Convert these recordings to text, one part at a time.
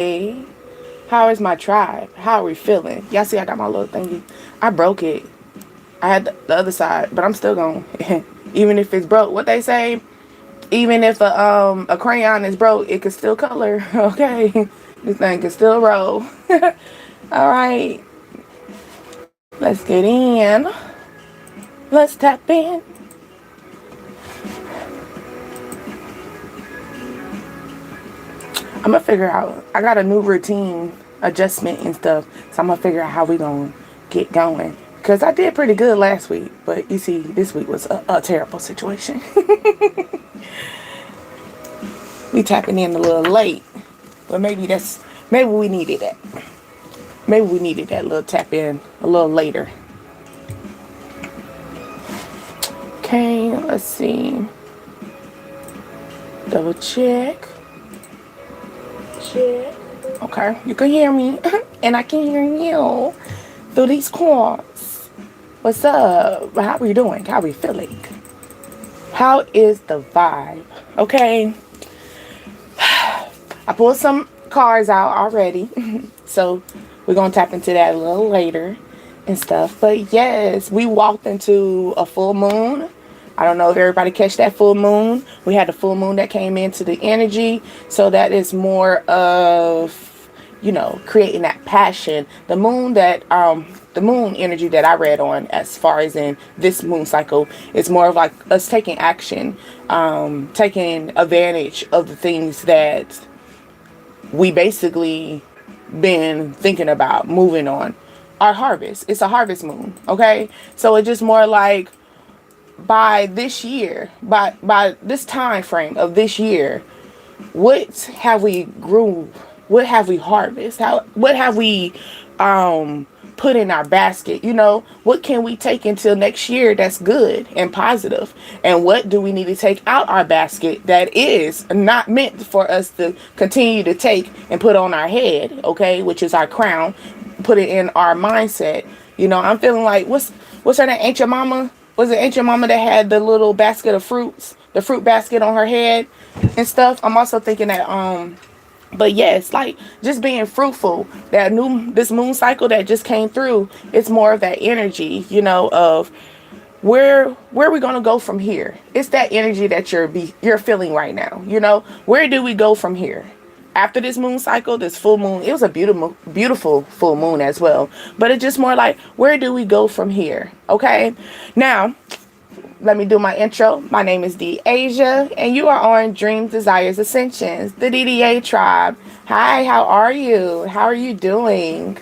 How is my tribe? How are we feeling? Y'all see I got my little thingy. I broke it. I had the other side, but I'm still going. Even if it's broke, what they say, even if a crayon is broke, it can still color. Okay, this thing can still roll. All right, let's get in. Let's tap in. I'm gonna figure out. I got a new routine adjustment and stuff, so I'm gonna figure out how we gonna get going. Cause I did pretty good last week, but you see, this week was a terrible situation. We tapping in a little late, but maybe we needed that. Maybe we needed that little tap in a little later. Okay, let's see. Double check. Check. Okay, you can hear me, and I can hear you through these calls. What's up? How are you doing? How are we feeling? How is the vibe? Okay. I pulled some cards out already. So we're going to tap into that a little later and stuff. But yes, we walked into a full moon. I don't know if everybody catch that full moon. We had the full moon that came into the energy. So that is more of, creating that passion. The moon energy that I read on as far as in this moon cycle is more of like us taking action, taking advantage of the things that we basically been thinking about moving on. Our harvest. It's a harvest moon. Okay. So it's just more like by this year, by this time frame of this year, what have we grew? What have we harvest? What have we put in our basket? What can we take until next year that's good and positive? And what do we need to take out our basket that is not meant for us to continue to take and put on our head, okay, which is our crown, put it in our mindset. I'm feeling like what's her name? Ancient Mama? Was it Ancient Mama that had the little basket of fruits, the fruit basket on her head and stuff? I'm also thinking that but yes, like just being fruitful. This moon cycle that just came through, it's more of that energy, of where are we gonna go from here? It's that energy that you're feeling right now. Where do we go from here? After this moon cycle, this full moon, it was a beautiful full moon as well. But it's just more like, where do we go from here? Okay. Now, let me do my intro. My name is D Asia, and you are on Dreams, Desires, Ascensions, the DDA tribe. Hi, how are you? How are you doing?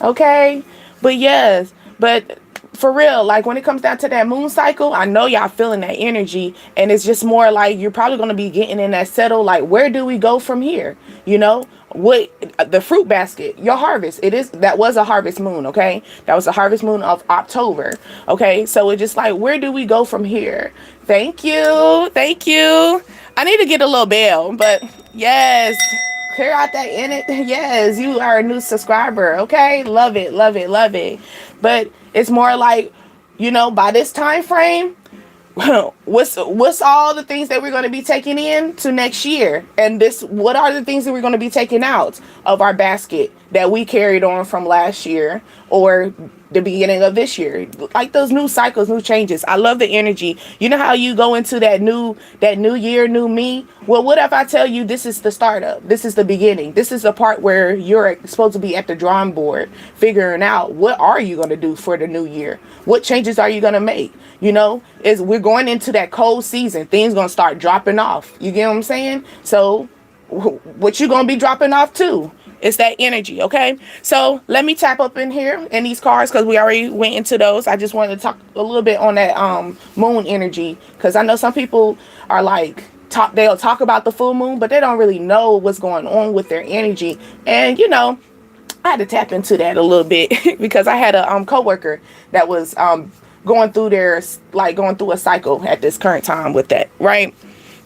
Okay. But yes, but for real, like when it comes down to that moon cycle, I know y'all feeling that energy, and it's just more like you're probably going to be getting in that settle. Like, where do we go from here? What the fruit basket, your harvest, that was a harvest moon. Okay, that was a harvest moon of October. Okay, so it's just like, where do we go from here? Thank you. I need to get a little bell, but yes, clear out that in it. Yes, you are a new subscriber. Okay, love it. But it's more like, by this time frame, what's all the things that we're going to be taking in to next year, and what are the things that we're going to be taking out of our basket that we carried on from last year or the beginning of this year, like those new cycles, new changes. I love the energy. You know how you go into that new year, new me. Well, what if I tell you this is the startup, this is the beginning, this is the part where you're supposed to be at the drawing board figuring out what are you going to do for the new year, what changes are you going to make. Is we're going into that cold season, things gonna start dropping off. You get what I'm saying? So what you gonna be dropping off too? It's that energy. Okay, so let me tap up in here in these cards because we already went into those. I just wanted to talk a little bit on that moon energy, because I know some people are like they'll talk about the full moon, but they don't really know what's going on with their energy. And I had to tap into that a little bit because I had a coworker that was going through a cycle at this current time with that, right?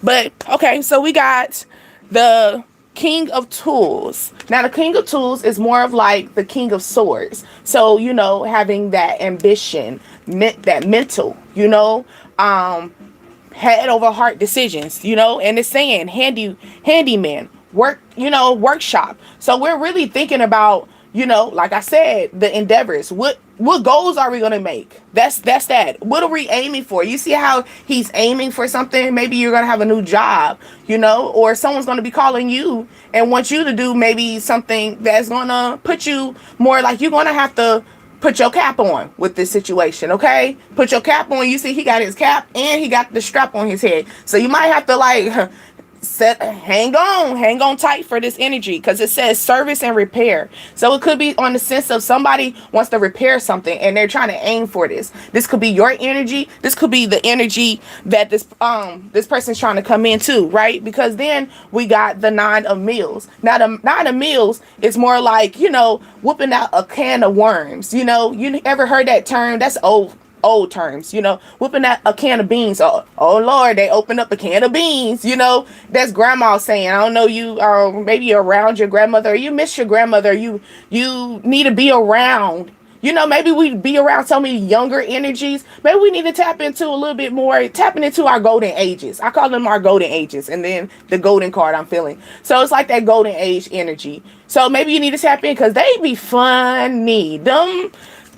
But okay, so we got the King of Tools. Now the King of Tools is more of like the King of Swords. So having that ambition, that mental, head over heart decisions, and it's saying handyman, workshop. So we're really thinking about, like I said, the endeavors. What goals are we gonna make? That's that. What are we aiming for? You see how he's aiming for something? Maybe you're gonna have a new job, or someone's gonna be calling you and want you to do maybe something that's gonna put you more like you're gonna have to put your cap on with this situation, okay? Put your cap on. You see he got his cap and he got the strap on his head. So you might have to like hang on tight for this energy, because it says service and repair. So it could be on the sense of somebody wants to repair something and they're trying to aim for this could be your energy. This could be the energy that this person's trying to come into, right? Because then we got the 9 of meals. Now the 9 of meals is more like, whooping out a can of worms. You ever heard that term? That's old terms, whooping out a can of beans. Oh Lord, they opened up a can of beans. That's grandma saying, I don't know, you maybe you're around your grandmother, or you miss your grandmother, you need to be around. Maybe we be around so many younger energies. Maybe we need to tap into a little bit more, tapping into our golden ages. I call them our golden ages, and then the golden card I'm feeling. So it's like that golden age energy. So maybe you need to tap in, because they be funny.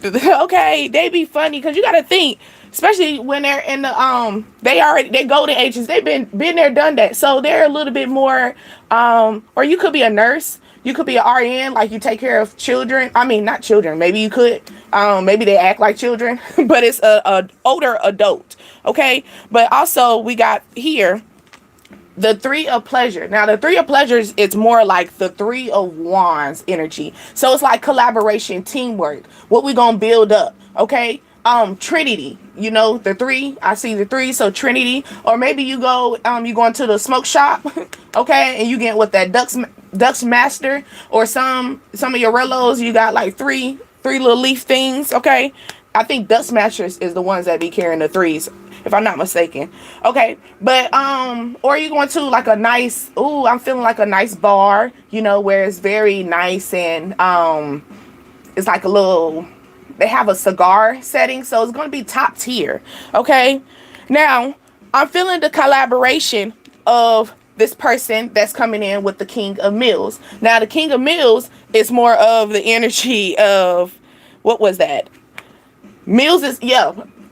Okay, they be funny, because you got to think, especially when they're in the they golden ages, they've been there, done that. So they're a little bit more or you could be a nurse, you could be an RN, like you take care of children. I mean, not children, maybe you could maybe they act like children but it's a older adult, okay? But also we got here the 3 of pleasure. Now the 3 of pleasures, it's more like the 3 of wands energy. So it's like collaboration, teamwork, what we gonna build up, okay? Trinity, the 3, I see the 3, so Trinity. Or maybe you go into the smoke shop okay, and you get with that Dux Master, or some of your Rellos, you got like three little leaf things, okay? I think Dust Masters is the ones that be carrying the 3s, if I'm not mistaken. Okay, but or you going to like a nice, I'm feeling like a nice bar, where it's very nice, and it's like a little, they have a cigar setting, so it's going to be top tier, okay? Now, I'm feeling the collaboration of this person that's coming in with the King of Meals. Now, the King of Meals is more of the energy of, what was that? Meals is,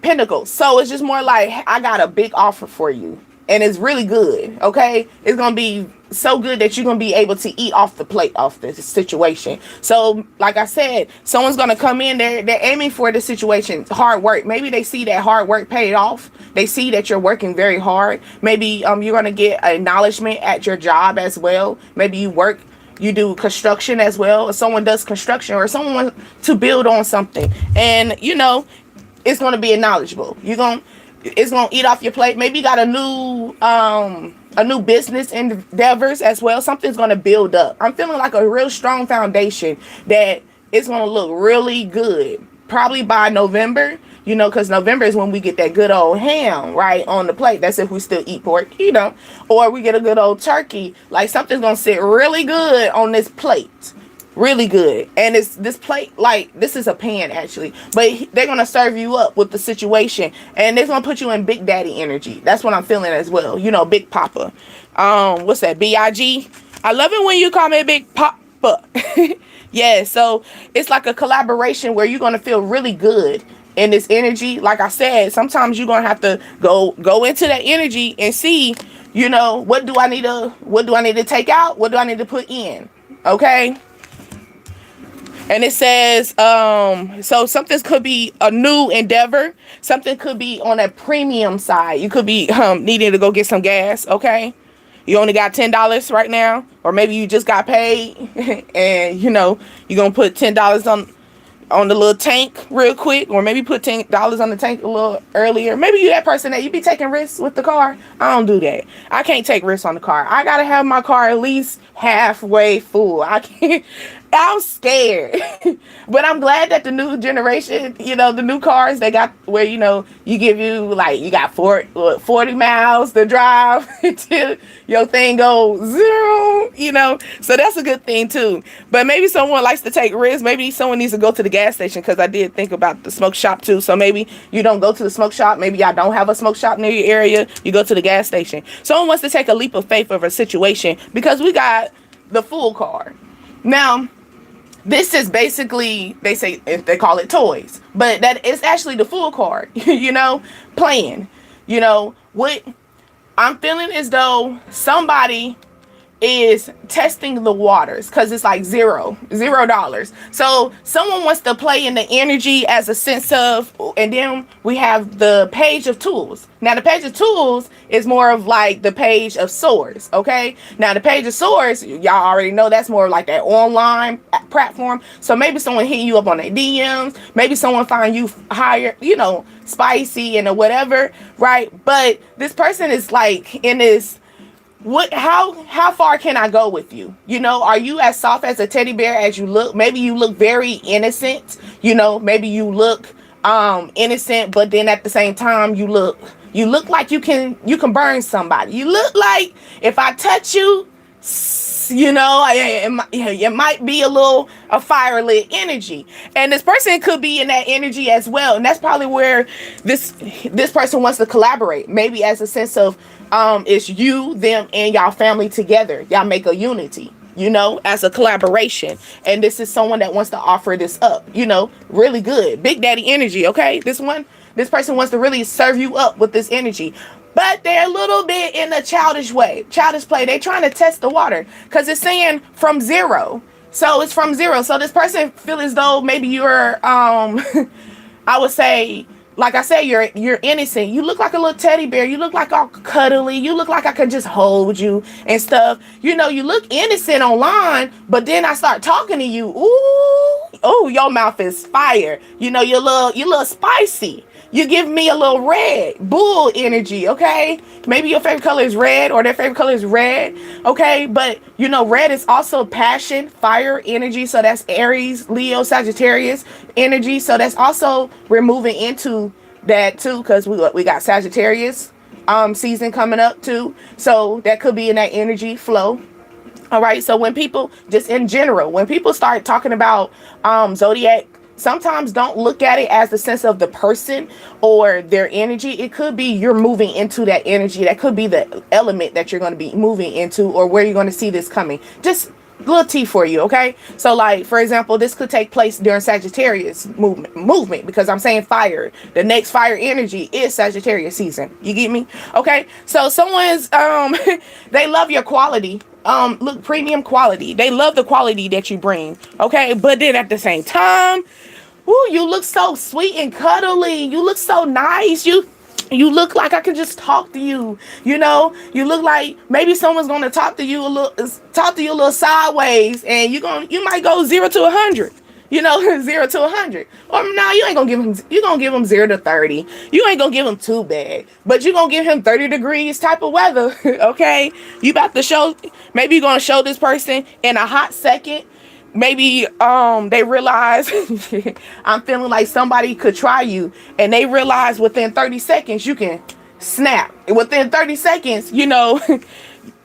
Pentacles. So it's just more like, I got a big offer for you, and it's really good, okay? It's gonna be so good that you're gonna be able to eat off the plate of this situation. So like I said, someone's gonna come in, they're aiming for the situation, hard work. Maybe they see that hard work paid off. They see that you're working very hard. Maybe you're gonna get acknowledgement at your job as well. Maybe you do construction as well, or someone does construction, or someone wants to build on something, and it's going to be knowledgeable. It's going to eat off your plate. Maybe you got a new business endeavors as well. Something's going to build up. I'm feeling like a real strong foundation that it's going to look really good. Probably by November, because November is when we get that good old ham right on the plate. That's if we still eat pork, or we get a good old turkey. Like, something's going to sit really good on this plate. Really good. And it's this plate, like, this is a pan actually, but they're gonna serve you up with the situation, and they're gonna put you in big daddy energy. That's what I'm feeling as well, Big Papa. What's that, B.I.G.? I love it when you call me Big Papa. Yeah, so it's like a collaboration where you're gonna feel really good in this energy. Like I said, sometimes you're gonna have to go into that energy and see, what do I need to take out, what do I need to put in, okay? And it says, so something could be a new endeavor. Something could be on a premium side. You could be needing to go get some gas, okay? You only got $10 right now. Or maybe you just got paid and, you're going to put $10 on the little tank real quick. Or maybe put $10 on the tank a little earlier. Maybe you that person that you be taking risks with the car. I don't do that. I can't take risks on the car. I got to have my car at least halfway full. I can't. I'm scared. But I'm glad that the new generation, the new cars, they got where, you give you like, you got 40 miles to drive until your thing goes zero, So that's a good thing too. But maybe someone likes to take risks. Maybe someone needs to go to the gas station, because I did think about the smoke shop too. So maybe you don't go to the smoke shop. Maybe y'all don't have a smoke shop near your area. You go to the gas station. Someone wants to take a leap of faith of a situation, because we got the full car. Now, this is basically, they call it toys, but that is actually the full card, playing. What I'm feeling as though somebody is testing the waters, because it's like $0. So someone wants to play in the energy as a sense of, and then we have the page of tools. Now the page of tools is more of like the page of swords. Okay, now the page of swords, y'all already know, that's more like that online platform. So maybe someone hitting you up on their DMs, maybe someone find you higher, spicy and whatever, right? But this person is like in this, how far can I go with you? Are you as soft as a teddy bear as you look? Maybe you look very innocent, maybe you look innocent, but then at the same time you look like you can burn somebody. You look like if I touch you, it might be a fire lit energy, and this person could be in that energy as well. And that's probably where this person wants to collaborate, maybe as a sense of it's you, them, and y'all family together. Y'all make a unity, as a collaboration. And this is someone that wants to offer this up, really good. Big Daddy energy, okay? This person wants to really serve you up with this energy. But they're a little bit in a childish play. They're trying to test the water, because it's saying from zero. So it's from zero. So this person feel as though maybe you're, I would say, like I said, you're innocent. You look like a little teddy bear. You look like all cuddly. You look like I could just hold you and stuff. You look innocent online, but then I start talking to you. Ooh, your mouth is fire. You're a little spicy. You give me a little red bull energy, okay? Maybe your favorite color is red, or their favorite color is red, okay? But red is also passion, fire energy. So that's Aries, Leo, Sagittarius energy. So that's also, we're moving into that too, because we got Sagittarius season coming up too. So that could be in that energy flow. All right. So when people, just in general, when people start talking about zodiac, sometimes don't look at it as the sense of the person or their energy. It could be you're moving into that energy. That could be the element that you're going to be moving into, or where you're going to see this coming. Just little T for you, okay? So like, for example, this could take place during Sagittarius movement, because I'm saying fire. The next fire energy is Sagittarius season. You get me? Okay? So someone's they love your quality. Look, premium quality. They love the quality that you bring, okay? But then at the same time, ooh, you look so sweet and cuddly. You look so nice. You look like I could just talk to you. You look like maybe someone's gonna talk to you a little sideways, and you might go 0 to 100. 0 to 100. Or no, you ain't gonna give him. You gonna give him 0 to 30. You ain't gonna give him too bad, but you gonna give him 30 degrees type of weather. Okay, you about to show. Maybe you're gonna show this person in a hot second. Maybe they realize I'm feeling like somebody could try you, and they realize within 30 seconds you can snap. Within 30 seconds, you get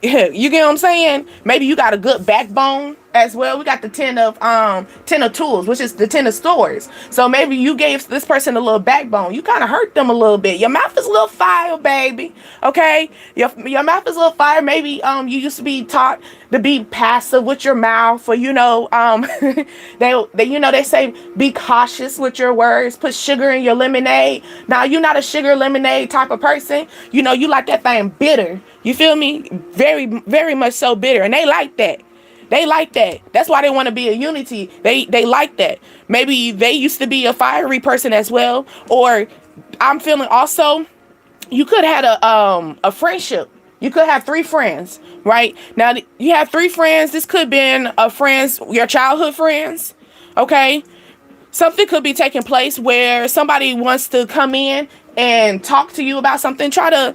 what I'm saying? Maybe you got a good backbone as well. We got the 10 of tools, which is the 10 of swords. So maybe you gave this person a little backbone. You kind of hurt them a little bit. Your mouth is a little fire, baby. Okay, your mouth is a little fire. Maybe you used to be taught to be passive with your mouth, or they say be cautious with your words. Put sugar in your lemonade. Now you're not a sugar lemonade type of person. You like that thing bitter. You feel me? Very, very much so bitter, and they like that. They like that. That's why they want to be a unity. They like that. Maybe they used to be a fiery person as well. Or I'm feeling also, you could have had a friendship. You could have 3 friends, right? Now you have 3 friends. This could have been your childhood friends. Okay. Something could be taking place where somebody wants to come in and talk to you about something. Try to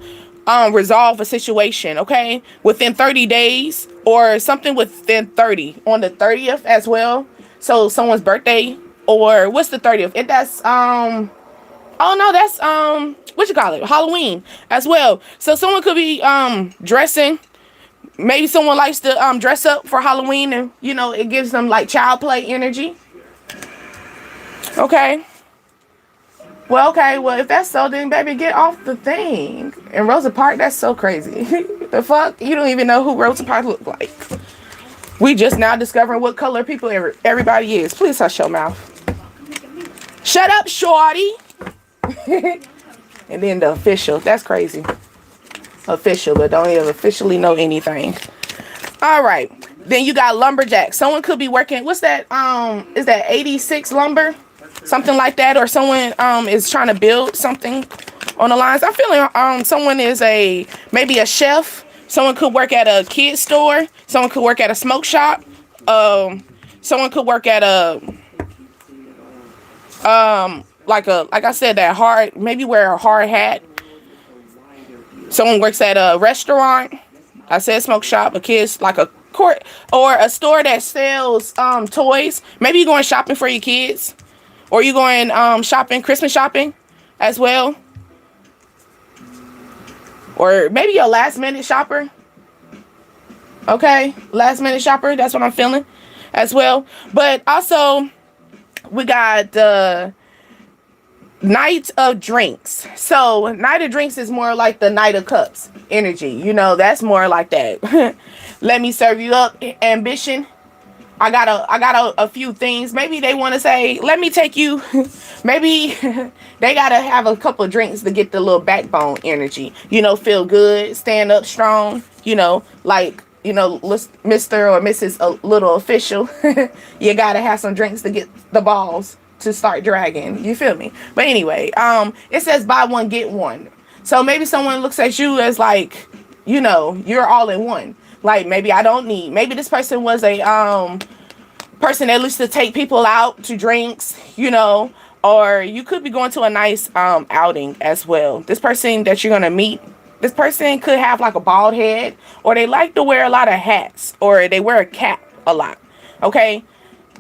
resolve a situation, okay, within 30 days or something within 30 on the 30th as well. So someone's birthday, or what's the 30th? It that's oh no, that's what you call it? Halloween as well. So someone could be dressing. Maybe someone likes to dress up for Halloween, and you know, it gives them like child play energy. Okay. Well, okay. Well, if that's so, then baby, get off the thing. And Rosa Parks, that's so crazy. The fuck? You don't even know who Rosa Parks look like. We just now discovering what color people everybody is. Please hush your mouth. Shut up, shorty. And then the official. That's crazy. Official, but don't even officially know anything. All right. Then you got lumberjack. Someone could be working. What's that? Is that 86 lumber? Something like that, or someone is trying to build something on the lines. I'm feeling someone is maybe a chef. Someone could work at a kid store. Someone could work at a smoke shop. Someone could work at a like I said, that hard, maybe wear a hard hat. Someone works at a restaurant. I said smoke shop, a kid's like a court, or a store that sells toys. Maybe you're going shopping for your kids. Or you going shopping, Christmas shopping as well. Or maybe you're a last minute shopper. Okay, last minute shopper. That's what I'm feeling as well. But also, we got the night of drinks. So night of drinks is more like the Knight of Cups energy. You know, that's more like that. Let me serve you up ambition. I got a few things. Maybe they want to say, let me take you. Maybe they got to have a couple of drinks to get the little backbone energy. You know, feel good, stand up strong. You know, like, you know, Mr. or Mrs. Little Official. You got to have some drinks to get the balls to start dragging. You feel me? But anyway, it says buy one, get one. So maybe someone looks at you as like, you know, you're all in one. Like, maybe I don't need, maybe this person was a person that used to take people out to drinks, you know, or you could be going to a nice outing as well. This person that you're going to meet, this person could have like a bald head, or they like to wear a lot of hats, or they wear a cap a lot. Okay.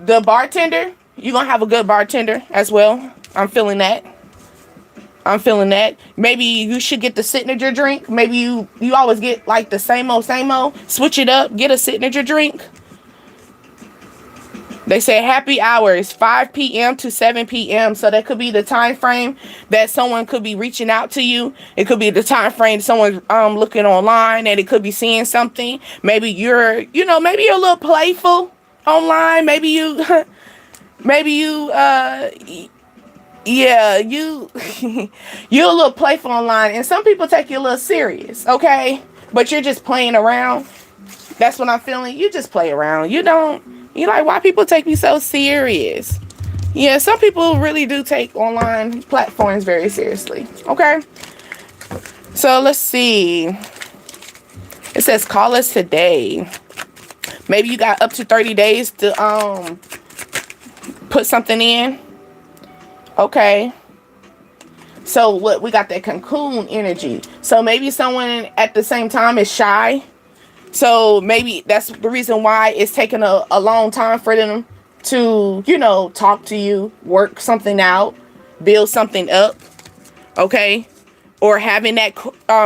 The bartender, you're going to have a good bartender as well. I'm feeling that. I'm feeling that. Maybe you should get the signature drink. Maybe you always get like the same old. Switch it up. Get a signature drink. They say happy hours, 5 p.m. to 7 p.m. So that could be the time frame that someone could be reaching out to you. It could be the time frame someone's looking online, and it could be seeing something. Maybe you're, you know, maybe you're a little playful online. Maybe you, yeah, you're a little playful online, and some people take you a little serious, okay? But you're just playing around. That's what I'm feeling. You just play around. You're like, why people take me so serious? Yeah, some people really do take online platforms very seriously, okay? So let's see. It says call us today. Maybe you got up to 30 days to put something in. Okay. So what we got, that cocoon energy. So maybe someone at the same time is shy. So maybe that's the reason why it's taking a long time for them to, you know, talk to you, work something out, build something up. Okay. Or having that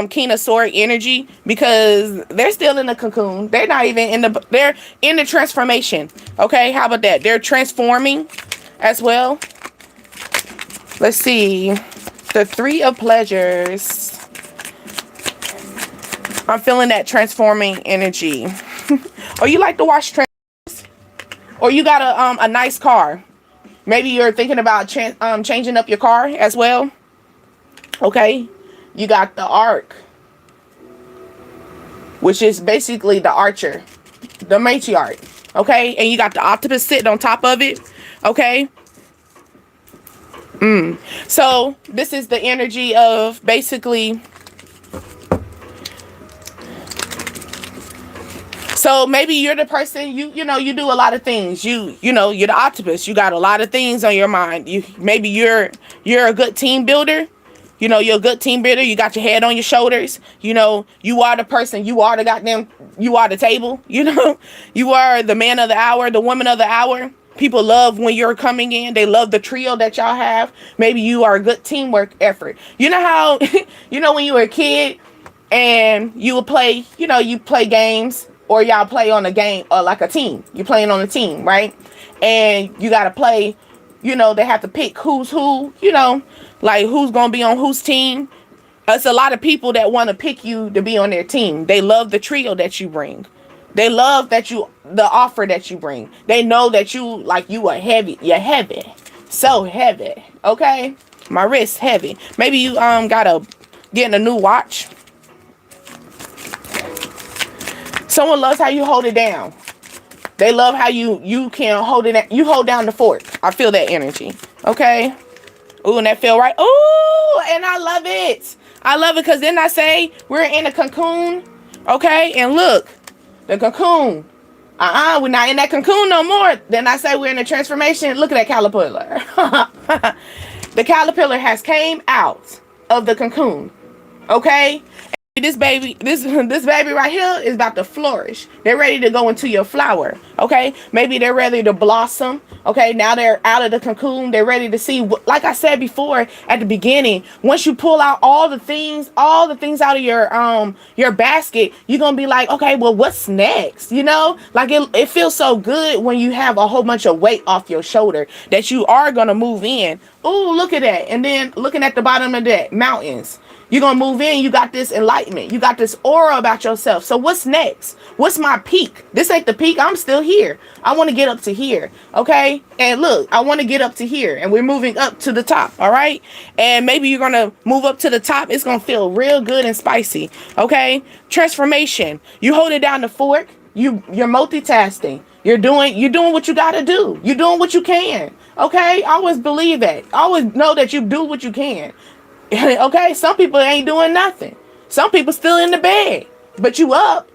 King of Swords energy, because they're still in the cocoon. They're not even they're in the transformation. Okay. How about that? They're transforming as well. Let's see. The Three of Pleasures. I'm feeling that transforming energy. Or you like to watch trains. Or you got a nice car. Maybe you're thinking about changing up your car as well. Okay. You got the Ark, which is basically the archer. The matriarch. Okay. And you got the octopus sitting on top of it. Okay. So this is the energy of basically, so maybe you're the person, you know, you do a lot of things. You know, you're the octopus. You got a lot of things on your mind. Maybe you're a good team builder. You know, you're a good team builder. You got your head on your shoulders. You know, you are the person. You are the goddamn, you are the table. You know, you are the man of the hour, the woman of the hour. People love when you're coming in. They love the trio that y'all have. Maybe you are a good teamwork effort. You know how, you know, when you were a kid and you would play, you know, you play games or y'all play on a game or like a team. You're playing on a team, right? And you got to play, you know, they have to pick who's who, you know, like who's going to be on whose team. It's a lot of people that want to pick you to be on their team. They love the trio that you bring. They love that the offer that you bring. They know that you are heavy. You're heavy. So heavy. Okay? My wrist heavy. Maybe you gotta get a new watch. Someone loves how you hold it down. They love how you can hold it. You hold down the fort. I feel that energy. Okay? Ooh, and that feel right. Ooh, and I love it. I love it because then I say we're in a cocoon. Okay? And look. The cocoon. We're not in that cocoon no more. Then I say we're in a transformation. Look at that caterpillar. The caterpillar has came out of the cocoon. Okay? This baby right here is about to flourish. They're ready to go into your flower. Okay? Maybe they're ready to blossom. Okay? Now they're out of the cocoon. They're ready to see, like I said before at the beginning, once you pull out all the things out of your basket, you're gonna be like, okay, well, what's next? You know, like it feels so good when you have a whole bunch of weight off your shoulder that you are gonna move in. Ooh, look at that. And then looking at the bottom of that mountains. You're going to move in. You got this enlightenment. You got this aura about yourself. So what's next? What's my peak? This ain't the peak. I'm still here. I want to get up to here. Okay. And look, I want to get up to here. And we're moving up to the top. All right. And maybe you're going to move up to the top. It's going to feel real good and spicy. Okay. Transformation. You hold it down the fork. You're multitasking. You're doing what you got to do. You're doing what you can. Okay. I always believe that. I always know that you do what you can. Okay, some people ain't doing nothing. Some people still in the bed, but you up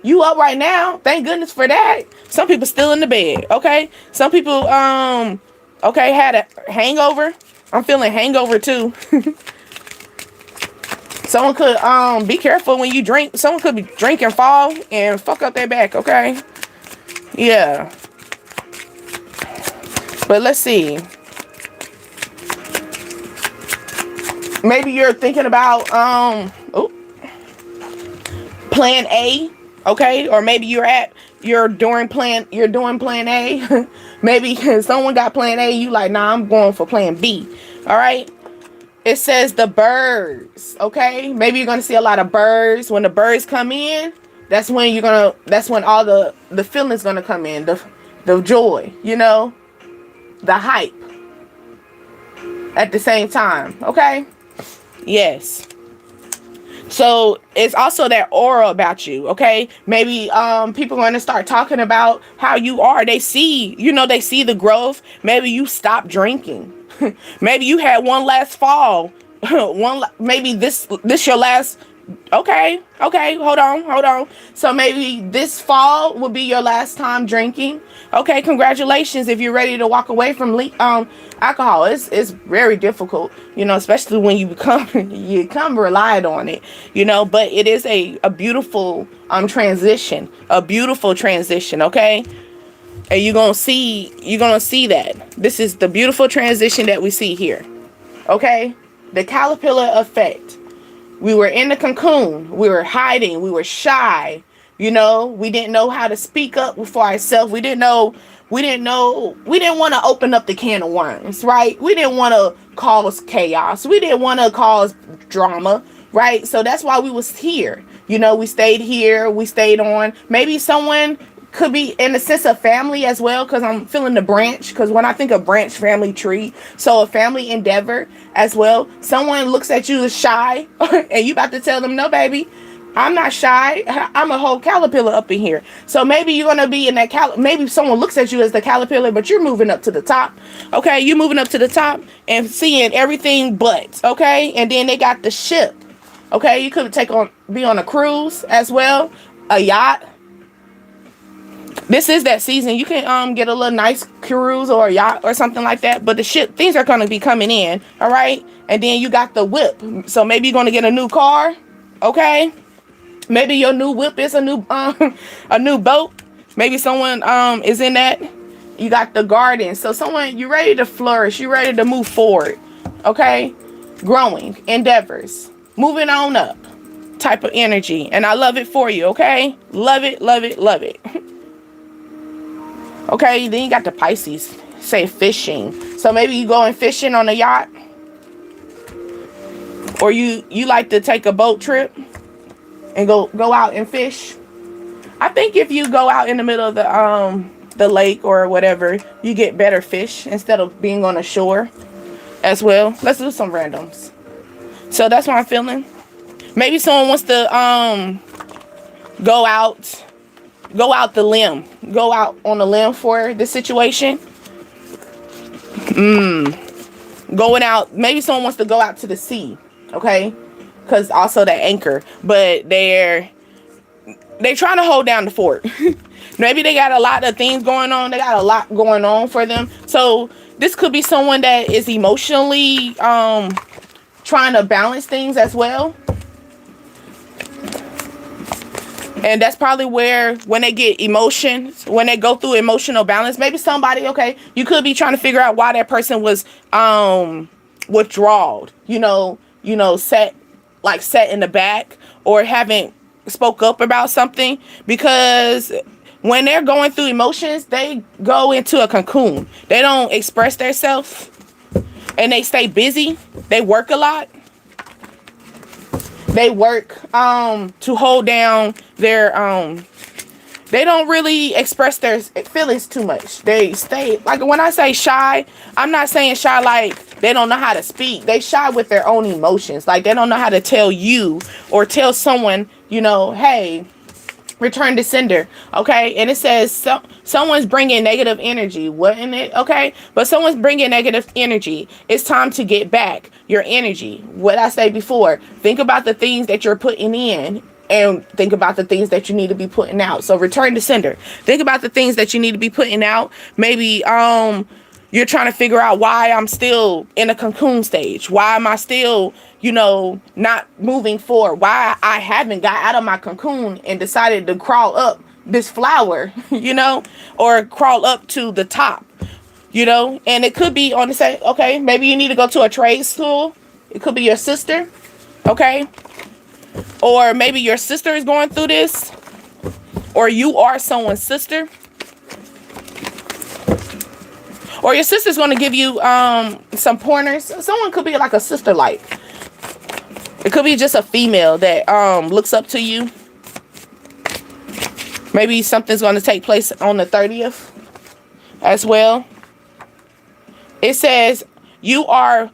right now. Thank goodness for that. Some people still in the bed. Okay, some people okay, had a hangover. I'm feeling hangover too. Someone could be careful when you drink. Someone could be drink and fall and fuck up their back. Okay, yeah, but let's see. Maybe you're thinking about plan A, okay? Or maybe you're doing plan A. Maybe someone got plan A, you like, nah, I'm going for plan B. All right? It says the birds, okay? Maybe you're gonna see a lot of birds. When the birds come in, that's when all the feelings gonna come in, the joy, you know, the hype at the same time, okay? Yes. So it's also that aura about you, okay? Maybe people are going to start talking about how you are. They see the growth. Maybe you stopped drinking. Maybe you had one last fall. Maybe this your last. Okay, hold on. So maybe this fall will be your last time drinking. Okay, congratulations if you're ready to walk away from alcohol. It's very difficult, you know, especially when you become relied on it, you know, but it is a beautiful transition, okay? And you're gonna see that. This is the beautiful transition that we see here. Okay? The caterpillar effect. We were in the cocoon. We were hiding. We were shy. You know, we didn't know how to speak up for ourselves. We didn't want to open up the can of worms, right? We didn't want to cause chaos. We didn't want to cause drama, right? So that's why we was here. You know, we stayed here. We stayed on. Maybe someone could be in the sense of family as well, because I'm feeling the branch, because when I think of branch, family tree, so a family endeavor as well. Someone looks at you as shy and you about to tell them, no baby, I'm not shy. I'm a whole caterpillar up in here. So maybe you're gonna be in that maybe someone looks at you as the caterpillar, but you're moving up to the top. Okay, you're moving up to the top and seeing everything but, okay? And then they got the ship. Okay, you could be on a cruise as well, a yacht. This is that season. You can get a little nice cruise or a yacht or something like that. But the ship, things are gonna be coming in, all right? And then you got the whip. So maybe you're gonna get a new car, okay? Maybe your new whip is a new a new boat. Maybe someone is in that. You got the garden. So someone, you're ready to flourish. You're ready to move forward, okay? Growing endeavors, moving on up type of energy. And I love it for you, okay? Love it, love it, love it. Okay, then you got the Pisces, say fishing. So maybe you going fishing on a yacht, or you like to take a boat trip and go out and fish. I think if you go out in the middle of the lake or whatever, you get better fish instead of being on the shore as well. Let's do some randoms. So that's what I'm feeling. Maybe someone wants to go out the limb. Go out on a limb for the situation. Going out. Maybe someone wants to go out to the sea. Okay? Because also that anchor. But they're trying to hold down the fort. Maybe they got a lot of things going on. They got a lot going on for them. So this could be someone that is emotionally trying to balance things as well. And that's probably where, when they get emotions, when they go through emotional balance, maybe somebody, okay, you could be trying to figure out why that person was withdrawed, set in the back, or haven't spoke up about something, because when they're going through emotions, they go into a cocoon. They don't express themselves, and they stay busy. They work a lot. They work to hold down their they don't really express their feelings too much. They stay, like when I say shy, I'm not saying shy like they don't know how to speak. They shy with their own emotions. Like they don't know how to tell you or tell someone, hey, return to sender, okay? And it says someone's bringing negative energy, wasn't it? Okay, but someone's bringing negative energy. It's time to get back your energy. What I say before, think about the things that you're putting in, and think about the things that you need to be putting out. So return to sender. Think about the things that you need to be putting out. Maybe you're trying to figure out why I'm still in a cocoon stage. Why am I still, not moving forward? Why I haven't got out of my cocoon and decided to crawl up this flower, or crawl up to the top, And it could be on the same, okay, maybe you need to go to a trade school. It could be your sister, okay? Or maybe your sister is going through this, or you are someone's sister. Or your sister's going to give you some pointers. Someone could be like a sister like. It could be just a female that looks up to you. Maybe something's going to take place on the 30th as well. It says you are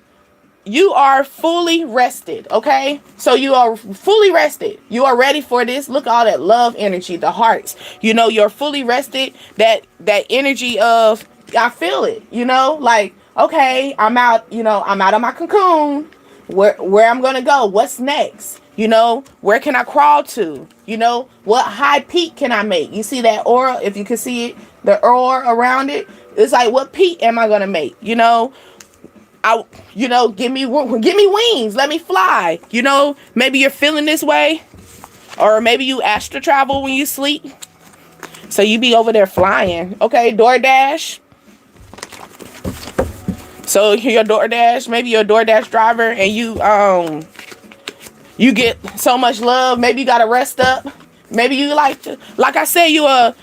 fully rested, okay? So you are fully rested. You are ready for this. Look at all that love energy, the hearts. You're fully rested. That energy of, I feel it, like, okay, I'm out of my cocoon. Where I'm gonna go? What's next? Where can I crawl to? What high peak can I make? You see that aura? If you can see it, the aura around it, it's like, what peak am I gonna make? Give me wings. Let me fly. Maybe you're feeling this way, or maybe you astral travel when you sleep. So you be over there flying. Okay, DoorDash. So you're DoorDash, maybe you're a DoorDash driver, and you get so much love. Maybe you gotta rest up. Maybe you like I said, you're a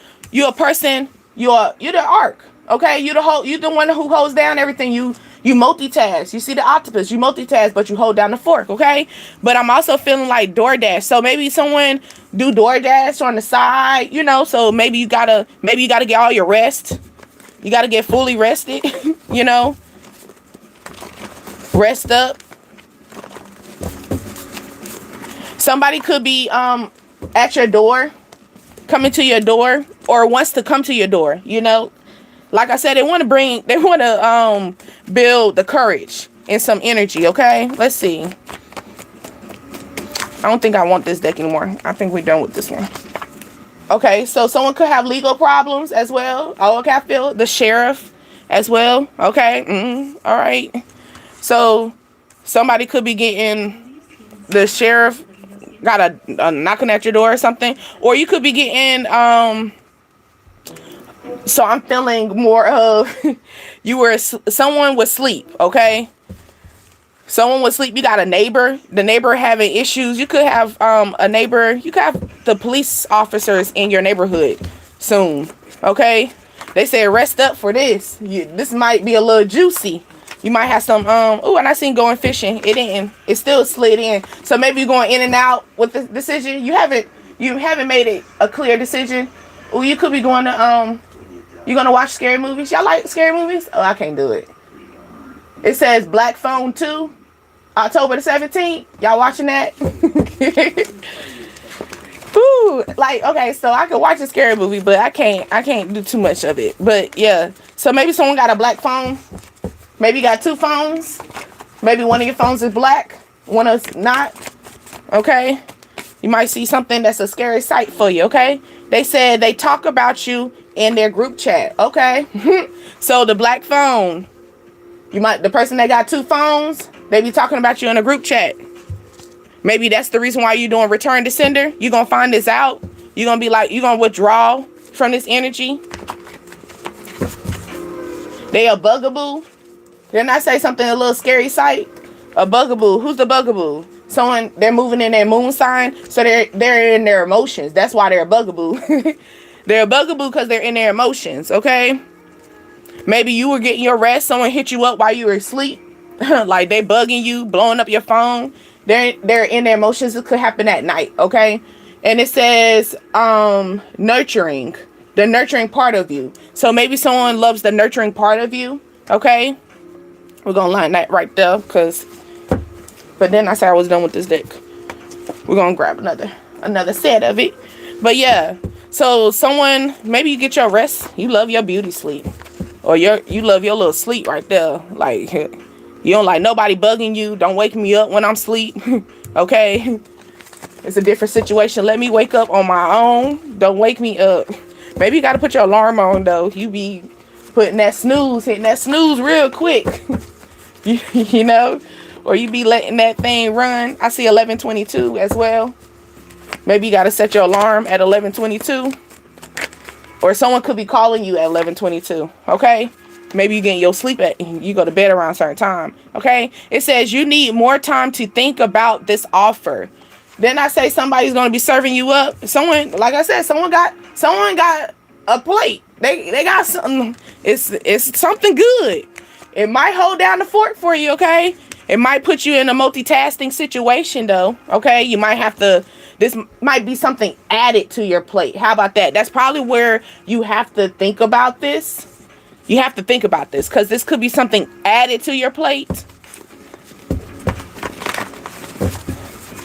person. You're the arc. Okay, you the one who holds down everything. You multitask. You see the octopus. You multitask, but you hold down the fork. Okay, but I'm also feeling like DoorDash. So maybe someone do DoorDash on the side. So maybe you gotta get all your rest. You gotta get fully rested. Rest up. Somebody could be at your door, coming to your door, or wants to come to your door. Like I said, they want to build the courage and some energy. Okay, let's see. I don't think I want this deck anymore. I think we're done with this one. Okay, so someone could have legal problems as well. Oh, okay, I feel the sheriff as well. Okay, all right. So somebody could be getting the sheriff got a knocking at your door or something, or you could be getting So I'm feeling more of you were someone was sleep. Okay, someone would sleep. You got a neighbor. The neighbor having issues. You could have a neighbor. You could have the police officers in your neighborhood soon. Okay, they say rest up for this. This might be a little juicy. You might have some oh, and I seen going fishing. It didn't. It still slid in. So maybe you're going in and out with the decision. You haven't made it a clear decision. Oh, you could be going to you gonna watch scary movies. Y'all like scary movies? Oh, I can't do it. It says Black Phone 2, October the 17th. Y'all watching that? Ooh, like, okay, so I could watch a scary movie, but I can't do too much of it. But yeah, so maybe someone got a black phone. Maybe you got two phones. Maybe one of your phones is black, one is not. Okay, you might see something that's a scary sight for you. Okay, they said they talk about you in their group chat. Okay, so the black phone. The person that got two phones, they be talking about you in a group chat. Maybe that's the reason why you're doing return to sender. You're going to find this out. You're going to be like, you're going to withdraw from this energy. They a bugaboo. Didn't I say something a little scary sight? A bugaboo. Who's the bugaboo? Someone, they're moving in their moon sign, so they're in their emotions. That's why they're a bugaboo. They're a bugaboo because they're in their emotions, okay? Maybe you were getting your rest. Someone hit you up while you were asleep. Like they bugging you, blowing up your phone. They're in their emotions. It could happen at night, okay? And it says nurturing. The nurturing part of you. So maybe someone loves the nurturing part of you, okay? We're going to line that right there but then I said I was done with this deck. We're going to grab another set of it. But yeah, so someone, maybe you get your rest. You love your beauty sleep. Or you love your little sleep right there. Like, you don't like nobody bugging you. Don't wake me up when I'm asleep. Okay? It's a different situation. Let me wake up on my own. Don't wake me up. Maybe you got to put your alarm on, though. You be hitting that snooze real quick. you know? Or you be letting that thing run. I see 11:22 as well. Maybe you got to set your alarm at 11:22. Or someone could be calling you at 11:22, okay? Maybe you getting your sleep you go to bed around a certain time, okay? It says you need more time to think about this offer. Then I say somebody's going to be serving you up. Someone, like I said, someone got a plate. They got something. It's something good. It might hold down the fort for you, okay? It might put you in a multitasking situation, though, okay? You might have to. This might be something added to your plate. How about that? That's probably where you have to think about this. You have to think about this because this could be something added to your plate.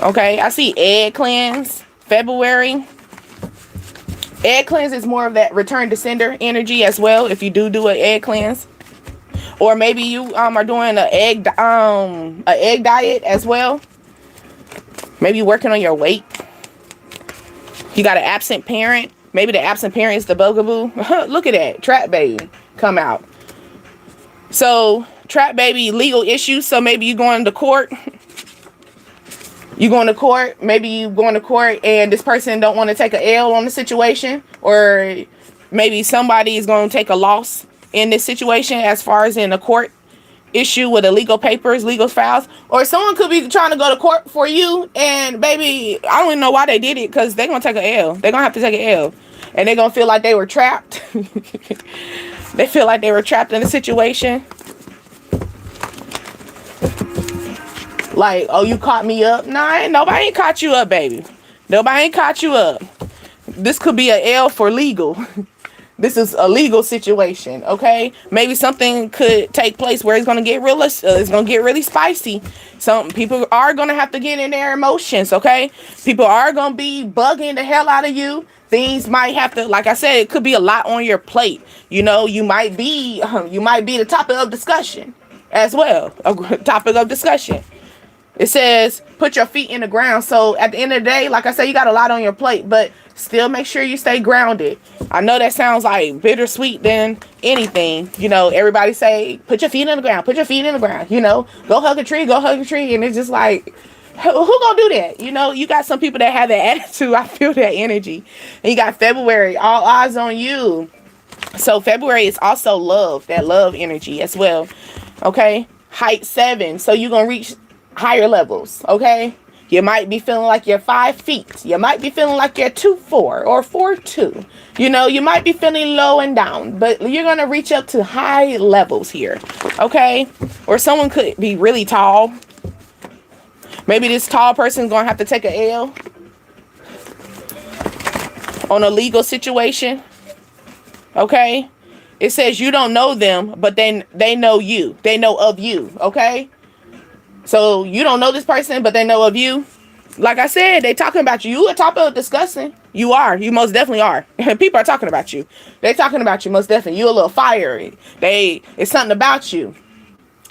Okay, I see egg cleanse, February. Egg cleanse is more of that return to sender energy as well. If you do an egg cleanse, or maybe you are doing an egg diet as well. Maybe working on your weight. You got an absent parent. Maybe the absent parent is the bugaboo. Look at that. Trap baby come out. So trap baby legal issues. So maybe you going to court. Maybe you going to court and this person don't want to take an L on the situation. Or maybe somebody is going to take a loss in this situation as far as in a court issue with illegal papers, legal files. Or someone could be trying to go to court for you and baby, I don't even know why they did it because they're going to take an L. They're going to have to take an L. And they're going to feel like they were trapped. They feel like they were trapped in a situation. Like, oh, you caught me up? Nah, nobody ain't caught you up, baby. Nobody ain't caught you up. This could be an L for legal. This is a legal situation, okay? Maybe something could take place where it's gonna get really spicy. Some people are gonna have to get in their emotions, okay? People are gonna be bugging the hell out of you. Things might have to, like I said, it could be a lot on your plate. You know, you might be the topic of discussion as well. A topic of discussion. It says put your feet in the ground. So at the end of the day, like I said, you got a lot on your plate, but still make sure you stay grounded. I know that sounds like bittersweet than anything. You know, everybody say put your feet in the ground, put your feet in the ground. You know, go hug a tree, go hug a tree, and it's just like, who gonna do that? You know, you got some people that have that attitude. I feel that energy. And you got February, all eyes on you. So February is also love, that love energy as well. Okay, height 7. So you're gonna reach higher levels. Okay, you might be feeling like you're 5 feet. You might be feeling like you're 2'4" or 4'2". You know, you might be feeling low and down, but you're gonna reach up to high levels here. Okay, or someone could be really tall. Maybe this tall person's gonna have to take a L on a legal situation. Okay, it says you don't know them, but then they know you. They know of you. Okay, so you don't know this person, but they know of you. Like I said, they talking about you. You a topic of discussing. You are. You most definitely are. People are talking about you. They talking about you most definitely. You a little fiery. It's something about you.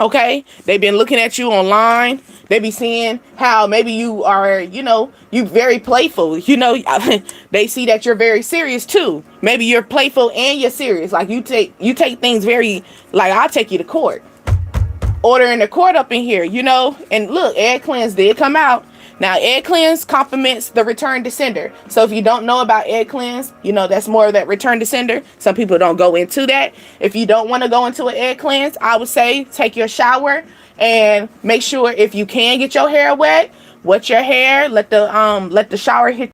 Okay, they've been looking at you online. They be seeing how maybe you are, you know, you very playful. You know, they see that you're very serious too. Maybe you're playful and you're serious. Like you take things very, like I'll take you to court. Ordering the court up in here, you know. And look, Egg Cleanse did come out. Now, Egg Cleanse complements the Return to Sender. So if you don't know about Egg Cleanse, you know, that's more of that Return to Sender. Some people don't go into that. If you don't want to go into an Egg Cleanse, I would say take your shower and make sure if you can get your hair wet your hair, let the shower hit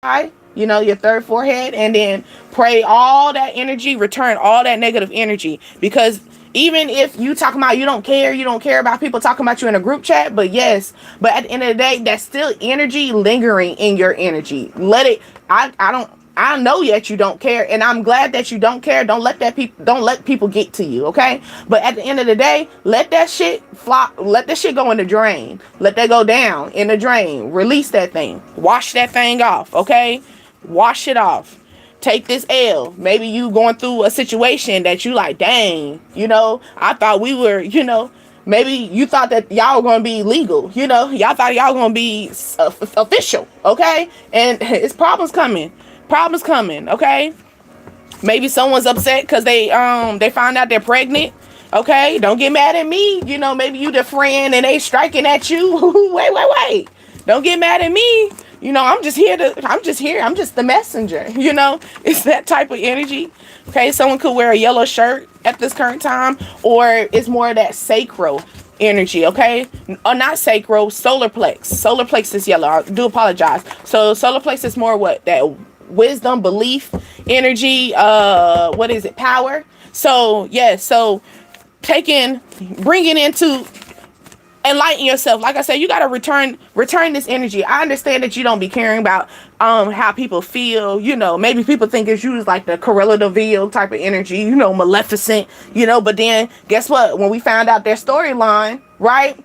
your eye, you know, your third forehead, and then pray all that energy, return all that negative energy. Because even if you talking about you don't care about people talking about you in a group chat, but at the end of the day, that's still energy lingering in your energy. Let it, I know yet you don't care, and I'm glad that you don't care. Don't let people get to you, okay? But at the end of the day, let that shit flop, let that shit go in the drain. Let that go down in the drain. Release that thing. Wash that thing off, okay? Wash it off. Take this L. Maybe you going through a situation that you like, dang, you know, I thought we were, you know, maybe you thought that y'all were going to be legal, you know, y'all thought y'all going to be official, okay? And it's problems coming, okay? Maybe someone's upset because they found out they're pregnant, okay? Don't get mad at me, you know, maybe you the friend and they striking at you. Wait. Don't get mad at me. You know, I'm just here. I'm just the messenger. You know, it's that type of energy. Okay, someone could wear a yellow shirt at this current time, or it's more of that sacral energy. Okay, or not sacral, solar plex. Solar plex is yellow. I do apologize. So solar plex is more what, that wisdom, belief, energy. What is it? Power. So yes. So bringing into. Enlighten yourself. Like I said, you got to return this energy. I understand that you don't be caring about how people feel. You know, maybe people think it's you like the Cruella de Vil type of energy, you know, Maleficent, you know, but then guess what? When we found out their storyline, right?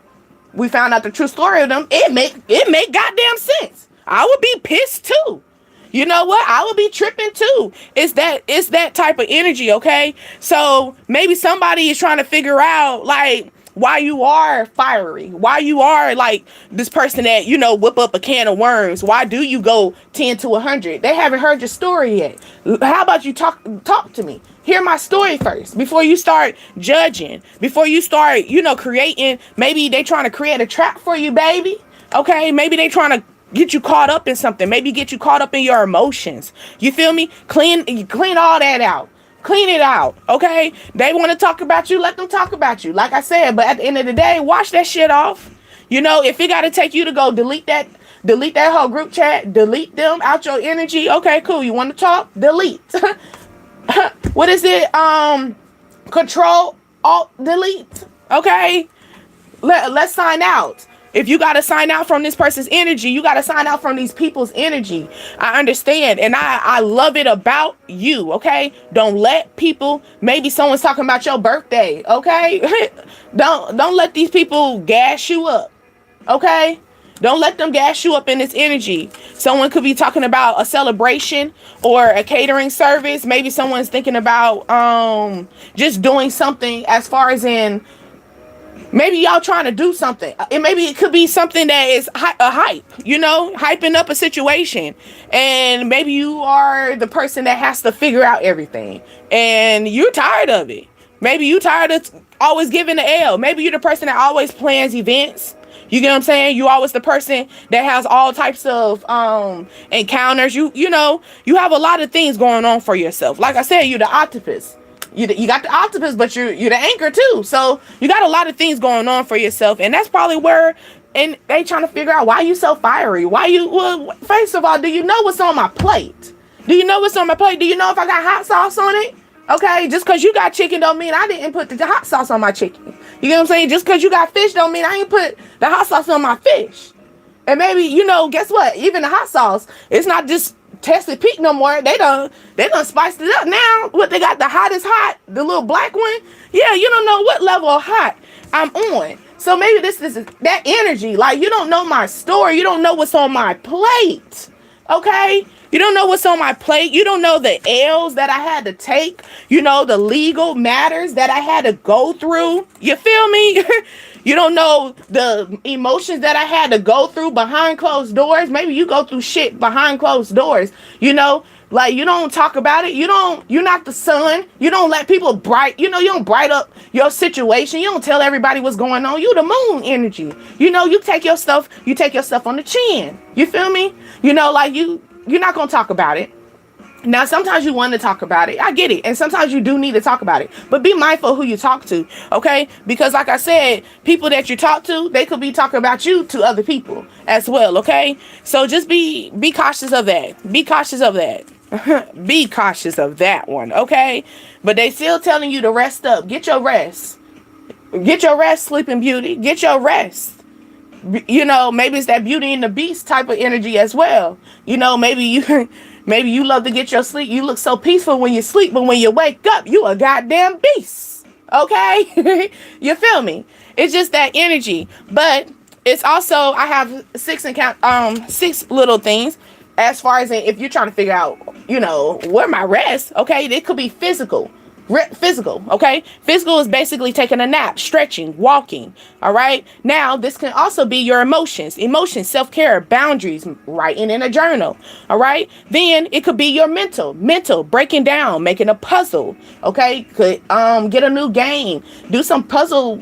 We found out the true story of them. It make goddamn sense. I would be pissed too. You know what? I would be tripping too. It's that type of energy, okay? So maybe somebody is trying to figure out like why you are fiery, why you are like this person that, you know, whip up a can of worms. Why do you go 10 to 100? They haven't heard your story yet. How about you talk to me? Hear my story first before you start judging, before you start, you know, creating. Maybe they trying to create a trap for you, baby. Okay, maybe they trying to get you caught up in something. Maybe get you caught up in your emotions. You feel me? Clean all that out. Clean it out, okay? They want to talk about you, let them talk about you. Like I said, but at the end of the day, wash that shit off. You know, if it got to take you to go delete that whole group chat, delete them out your energy. Okay, cool. You want to talk? Delete. What is it? Control, Alt, delete. Okay? Let's sign out. If you got to sign out from this person's energy, you got to sign out from these people's energy. I understand. And I love it about you. Okay. Don't let people, maybe someone's talking about your birthday. Okay. Don't let these people gas you up. Okay. Don't let them gas you up in this energy. Someone could be talking about a celebration or a catering service. Maybe someone's thinking about just doing something as far as in Maybe y'all trying to do something. Maybe it could be something that is a hype, hyping up a situation. And maybe you are the person that has to figure out everything. And you're tired of it. Maybe you tired of always giving the L. Maybe you're the person that always plans events. You get what I'm saying? You always the person that has all types of encounters. You have a lot of things going on for yourself. Like I said, you're the octopus. You got the octopus, but you're the anchor too. So you got a lot of things going on for yourself, and that's probably where. And they trying to figure out why you so fiery. Well, first of all, do you know what's on my plate? Do you know what's on my plate? Do you know if I got hot sauce on it? Okay, just because you got chicken don't mean I didn't put the hot sauce on my chicken. You get what I'm saying? Just because you got fish don't mean I ain't put the hot sauce on my fish. And maybe, guess what? Even the hot sauce, it's not just Tested Peak no more. They done spiced it up now. What, they got the hottest hot, the little black one? Yeah, you don't know what level of hot I'm on. So maybe this is that energy. Like, you don't know my story. You don't know what's on my plate. Okay? You don't know what's on my plate. You don't know the L's that I had to take. The legal matters that I had to go through. You feel me? You don't know the emotions that I had to go through behind closed doors. Maybe you go through shit behind closed doors. Like, you don't talk about it. You're not the sun. You don't let people you don't bright up your situation. You don't tell everybody what's going on. You the moon energy. You take your stuff on the chin. You feel me? Like you're not going to talk about it. Now, sometimes you want to talk about it. I get it. And sometimes you do need to talk about it. But be mindful who you talk to, okay? Because like I said, people that you talk to, they could be talking about you to other people as well, okay? So just be cautious of that. Be cautious of that. Be cautious of that one, okay? But they still telling you to rest up. Get your rest. Get your rest, Sleeping Beauty. Get your rest. Maybe it's that Beauty and the Beast type of energy as well. Maybe you love to get your sleep. You look so peaceful when you sleep, but when you wake up, you a goddamn beast. Okay? You feel me? It's just that energy. But it's also, I have six little things as far as if you're trying to figure out, where my rest, okay? It could be physical. Physical, okay? Physical is basically taking a nap, stretching, walking, all right? Now, this can also be your emotions, self-care, boundaries, writing in a journal, all right? Then it could be your mental, breaking down, making a puzzle, okay? Could get a new game, do some puzzle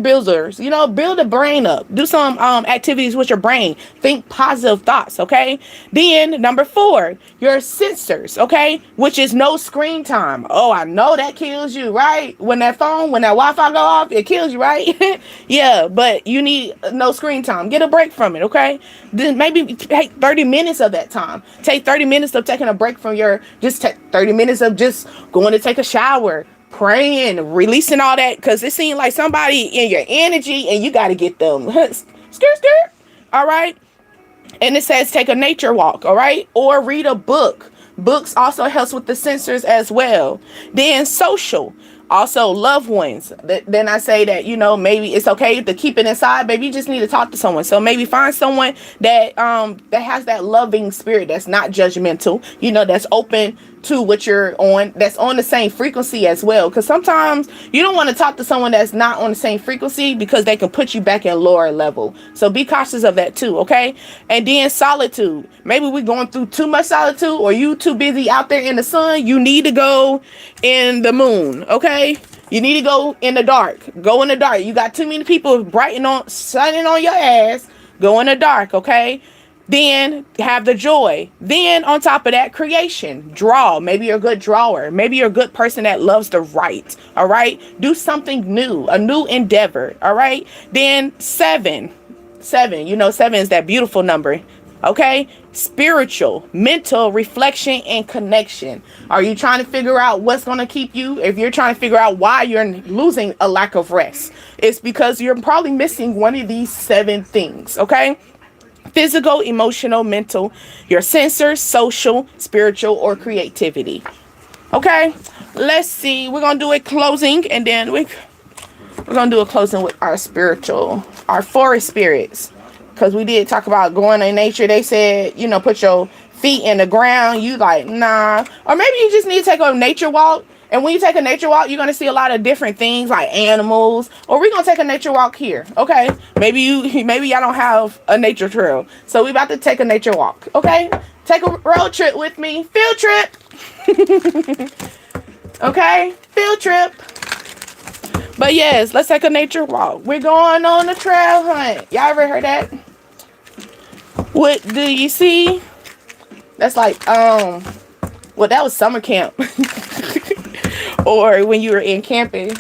builders, build a brain up, do some activities with your brain, think positive thoughts, okay? Then number 4, your sensors, okay? Which is no screen time. Oh, I know that kills you, right? When that Wi-Fi go off, it kills you, right? Yeah, but you need no screen time. Get a break from it, okay? Then maybe take 30 minutes of that time. Take 30 minutes of taking a break from just take 30 minutes of just going to take a shower, praying, releasing all that, because it seems like somebody in your energy and you got to get them skirt, all right? And it says take a nature walk, all right? Or read a book. Books also helps with the sensors as well. Then social, also loved ones. Then I say that, maybe it's okay to keep it inside. Maybe you just need to talk to someone. So maybe find someone that has that loving spirit, that's not judgmental, that's open to what you're on, that's on the same frequency as well. Because sometimes you don't want to talk to someone that's not on the same frequency, because they can put you back in lower level. So be cautious of that too, okay? And then solitude. Maybe we're going through too much solitude, or you too busy out there in the sun. You need to go in the moon, okay? You need to go in the dark. Go in the dark. You got too many people sunning on your ass. Go in the dark, okay? Then have the joy. Then on top of that, creation. Draw. Maybe you're a good drawer. Maybe you're a good person that loves to write. All right. Do something new. A new endeavor. All right. Then 7. 7 is that beautiful number. Okay. Spiritual, mental, reflection, and connection. Are you trying to figure out what's going to keep you? If you're trying to figure out why you're losing a lack of rest, it's because you're probably missing one of these 7 things. Okay. Physical, emotional, mental, your sensors, social, spiritual, or creativity. Okay, let's see. We're going to do a closing, and then we're going to do a closing with our forest spirits. Because we did talk about going in nature. They said, put your feet in the ground. You like, nah. Or maybe you just need to take a nature walk And when you take a nature walk, you're going to see a lot of different things like animals. Or we're going to take a nature walk here. Okay. Maybe y'all don't have a nature trail. So we about to take a nature walk. Okay. Take a road trip with me. Field trip. Okay. Field trip. But yes, let's take a nature walk. We're going on a trail hunt. Y'all ever heard that? What do you see? That's like, well, that was summer camp. Or when you were in camping.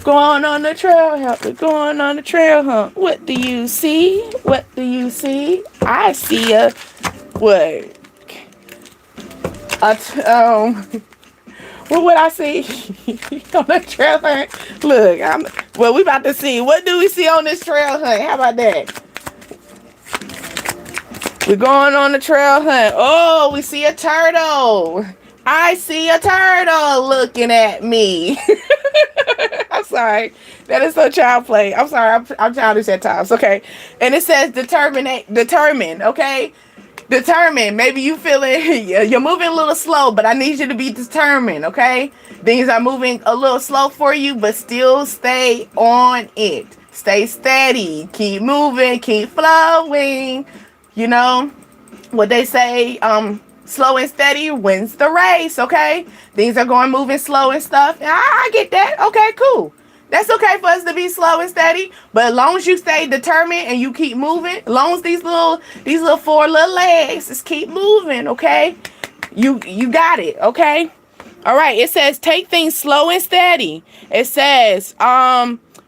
Going on the trail hunt. We're going on the trail hunt. What do you see? What do you see? I see a, what? What would I see on the trail hunt? Look, well, we about to see. What do we see on this trail hunt? How about that? We're going on the trail hunt. Oh, we see a turtle. I see a turtle looking at me. I'm sorry. That is so child play. I'm sorry. I'm childish at times. Okay. And it says determine. Okay. Determined. Maybe you feeling you're moving a little slow, but I need you to be determined. Okay. Things are moving a little slow for you, but still stay on it. Stay steady. Keep moving. Keep flowing. You know what they say, slow and steady wins the race, okay? Things are going moving slow and stuff. I get that. Okay, cool. That's okay for us to be slow and steady, but as long as you stay determined and you keep moving, as long as these little four little legs just keep moving, okay? You got it, okay? All right, it says take things slow and steady. It says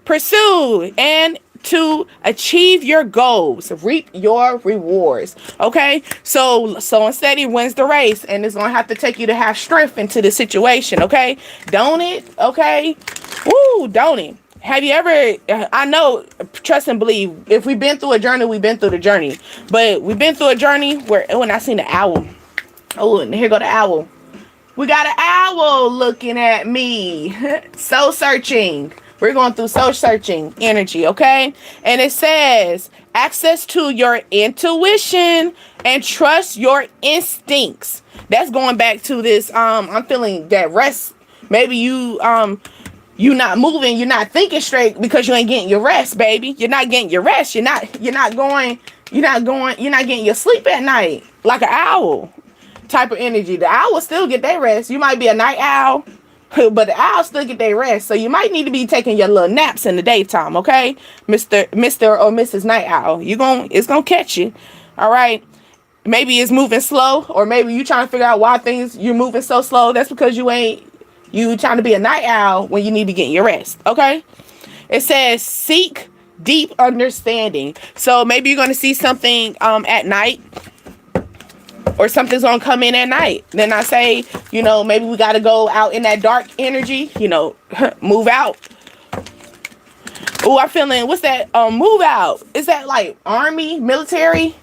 pursue and to achieve your goals, reap your rewards. Okay, so slow and steady wins the race, and it's gonna have to take you to have strength into the situation. Okay, don't it? Okay, woo, don't it? Have you ever? I know, trust and believe. If we've been through a journey, we've been through the journey. But we've been through a journey where when I seen the owl. Oh, and here go the owl. We got an owl looking at me. Soul searching. We're going through soul searching energy, okay? And it says access to your intuition and trust your instincts. That's going back to this. I'm feeling that rest. Maybe you not moving, you're not thinking straight because you ain't getting your rest, baby. You're not getting your rest. You're not getting your sleep at night like an owl type of energy. The owl will still get their rest. You might be a night owl, but the owls still get their rest. So you might need to be taking your little naps in the daytime, okay? Mr. or Mrs. Night Owl. It's gonna catch you. All right. Maybe it's moving slow, or maybe you trying to figure out why you're moving so slow. That's because you trying to be a night owl when you need to get your rest. Okay. It says seek deep understanding. So maybe you're gonna see something at night. Or something's gonna come in at night. Then I say, maybe we gotta go out in that dark energy, move out. Oh, I'm feeling, what's that? Move out. Is that like army, military?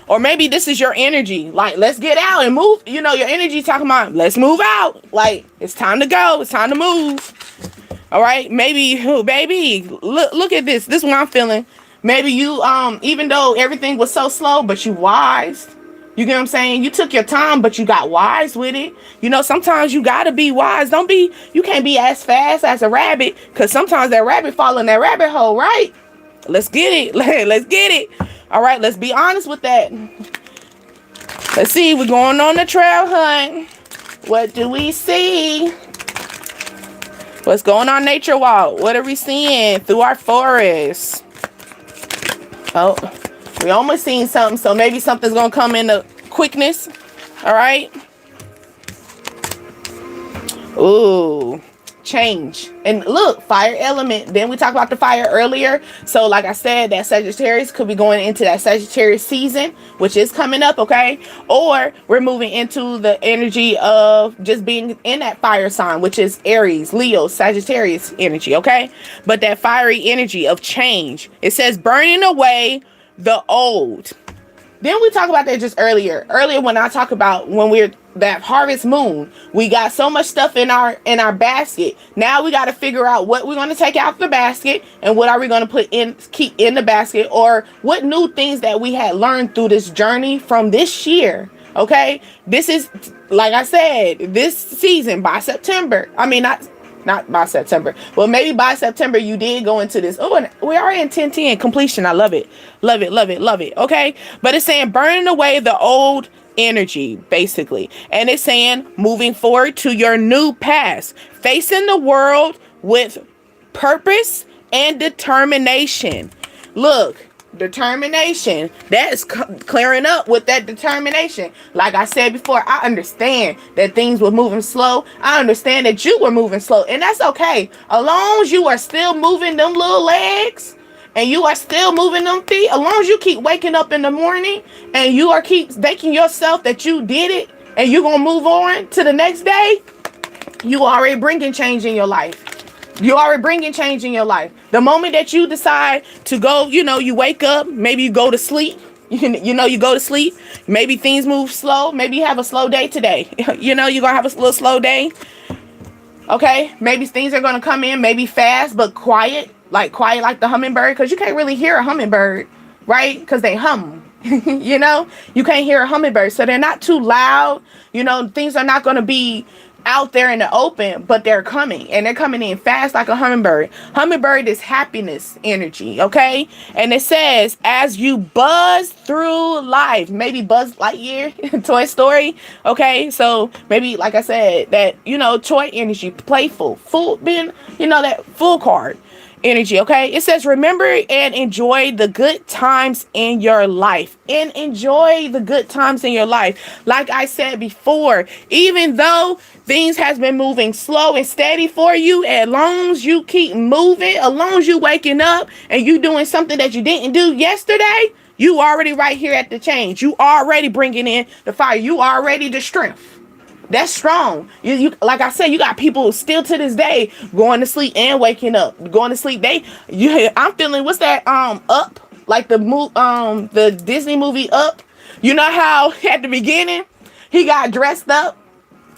Or maybe this is your energy. Like, let's get out and move. Your energy talking about, let's move out. Like, it's time to go. It's time to move. All right. Maybe, baby, look at this. This is what I'm feeling. Maybe you, even though everything was so slow, but you wise. You get what I'm saying? You took your time, but you got wise with it. Sometimes you gotta be wise. You can't be as fast as a rabbit, because sometimes that rabbit fall in that rabbit hole, right? Let's get it. Let's get it. All right, let's be honest with that. Let's see, we're going on the trail hunt. What do we see? What's going on nature walk? What are we seeing through our forest? Oh, we almost seen something, so maybe something's gonna come into quickness. All right. Ooh, change. And look, fire element. Then we talked about the fire earlier. So like I said, that Sagittarius could be going into that Sagittarius season, which is coming up, okay? Or we're moving into the energy of just being in that fire sign, which is Aries, Leo, Sagittarius energy, okay? But that fiery energy of change. It says burning away the old. Then we talk about that just earlier. Earlier when I talk about when we're that harvest moon, we got so much stuff in our basket. Now we got to figure out what we're going to take out the basket and what are we going to keep in the basket, or what new things that we had learned through this journey from this year. Okay, this is, like I said, this season by September. I mean, not by September. Well, maybe by September you did go into this. Oh, and we are in 1010 completion. I love it. Love it, love it, love it. Okay. But it's saying burning away the old energy, basically. And it's saying moving forward to your new past, facing the world with purpose and determination. Look, determination. That's clearing up with that determination. Like I said before, I understand that things were moving slow. I understand that you were moving slow, and that's okay. As long as you are still moving them little legs and you are still moving them feet, as long as you keep waking up in the morning and you are keep thanking yourself that you did it and you're gonna move on to the next day, you already bringing change in your life. You already bringing change in your life. The moment that you decide to go, you wake up, maybe you go to sleep, you go to sleep, maybe things move slow, maybe you have a slow day today, you're going to have a little slow day, okay? Maybe things are going to come in, maybe fast, but quiet like the hummingbird, because you can't really hear a hummingbird, right? Because they hum. You can't hear a hummingbird, so they're not too loud. Things are not going to be out there in the open, but they're coming, and they're coming in fast like a hummingbird. Hummingbird is happiness energy, okay? And it says, as you buzz through life, maybe Buzz Lightyear, Toy Story, okay? So maybe, like I said, that, toy energy, playful, full, being, that full card energy, okay? It says, remember and enjoy the good times in your life. And enjoy the good times in your life. Like I said before, even though things has been moving slow and steady for you, as long as you keep moving, as long as you waking up and you doing something that you didn't do yesterday, you already right here at the change. You already bringing in the fire. You already the strength. That's strong. You like I said, you got people still to this day going to sleep and waking up, going to sleep. I'm feeling, what's that? Up, like the Disney movie Up. You know how at the beginning he got dressed up.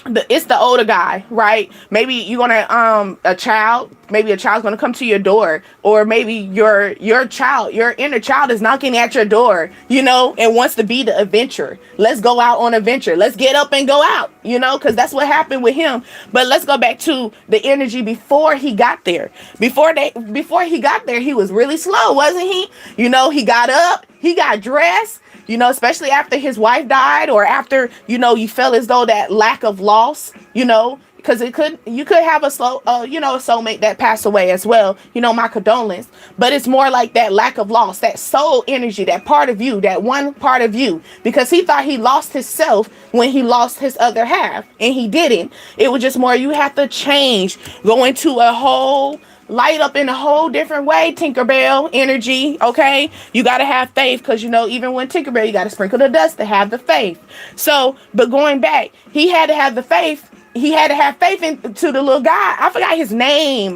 It's the older guy, right? Maybe you're gonna a child's gonna come to your door, or maybe your inner child is knocking at your door, and wants to be the adventurer. Let's go out on adventure. Let's get up and go out, because that's what happened with him. But let's go back to the energy before he got there. Before he got there, he was really slow, wasn't he? He got up, he got dressed. Especially after his wife died, or after, you felt as though that lack of loss, because you could have a soulmate that passed away as well. My condolence. But it's more like that lack of loss, that soul energy, that part of you, that one part of you, because he thought he lost himself when he lost his other half, and he didn't. It was just more, you have to change, go into a whole light up in a whole different way. Tinkerbell energy, okay? You got to have faith, because even when Tinkerbell, you got to sprinkle the dust to have the faith. So, but going back, he had to have the faith. He had to have faith into the little guy. I forgot his name,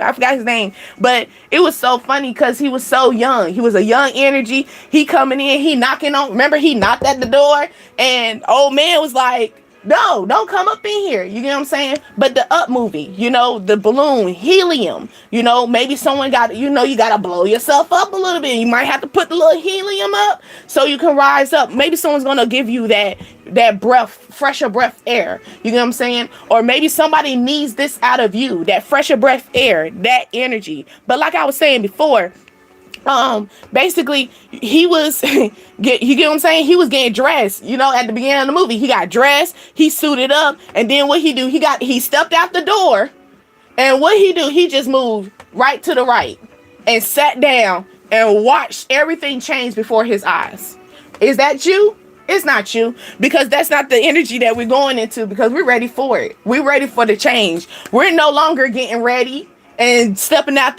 but it was so funny because he was so young. He was a young energy. He coming in, he knocking on. Remember, he knocked at the door, and old man was like, no, don't come up in here. You get what I'm saying? But the Up movie, the balloon, helium, maybe someone got, you got to blow yourself up a little bit. You might have to put the little helium up so you can rise up. Maybe someone's going to give you that breath, fresher breath air. You get what I'm saying? Or maybe somebody needs this out of you, that fresher breath air, that energy. But like I was saying before, basically he was you get what I'm saying, he was getting dressed, at the beginning of the movie. He got dressed, he suited up, and then what he do, he stepped out the door, and what he do, he just moved right to the right and sat down and watched everything change before his eyes. Is that you? It's not you, because that's not the energy that we're going into, because we're ready for it. We're ready for the change. We're no longer getting ready and stepping out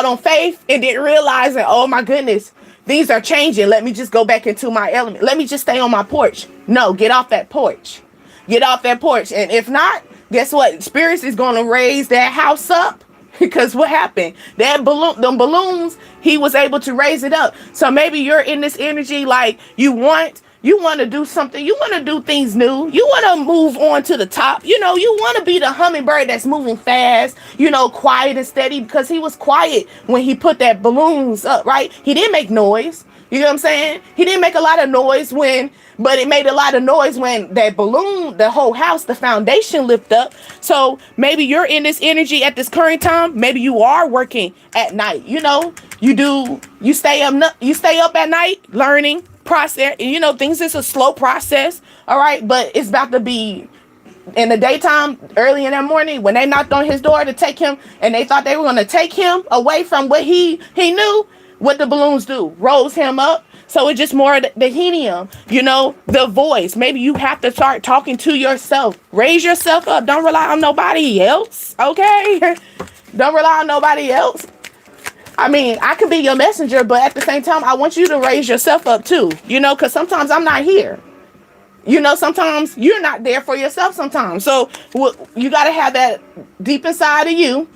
on faith and then realizing, oh my goodness, things are changing. Let me just go back into my element. Let me just stay on my porch. No, get off that porch. Get off that porch. And if not, guess what? Spirits is going to raise that house up, because what happened? Them balloons, he was able to raise it up. So maybe you're in this energy, like you want to do something. You want to do things new. You want to move on to the top. You want to be the hummingbird that's moving fast, quiet and steady, because he was quiet when he put that balloons up, right? He didn't make noise. You know what I'm saying? He didn't make a lot of noise but it made a lot of noise when that balloon, the whole house, the foundation lift up. So maybe you're in this energy at this current time. Maybe you are working at night. You stay up at night learning process. Things is a slow process. All right. But it's about to be in the daytime, early in the morning, when they knocked on his door to take him, and they thought they were going to take him away from what he knew. What the balloons do, rose him up. So it's just more the helium, the voice. Maybe you have to start talking to yourself. Raise yourself up. Don't rely on nobody else. Okay? Don't rely on nobody else. I mean, I could be your messenger, but at the same time, I want you to raise yourself up too. Because sometimes I'm not here. Sometimes you're not there for yourself sometimes. So you got to have that deep inside of you,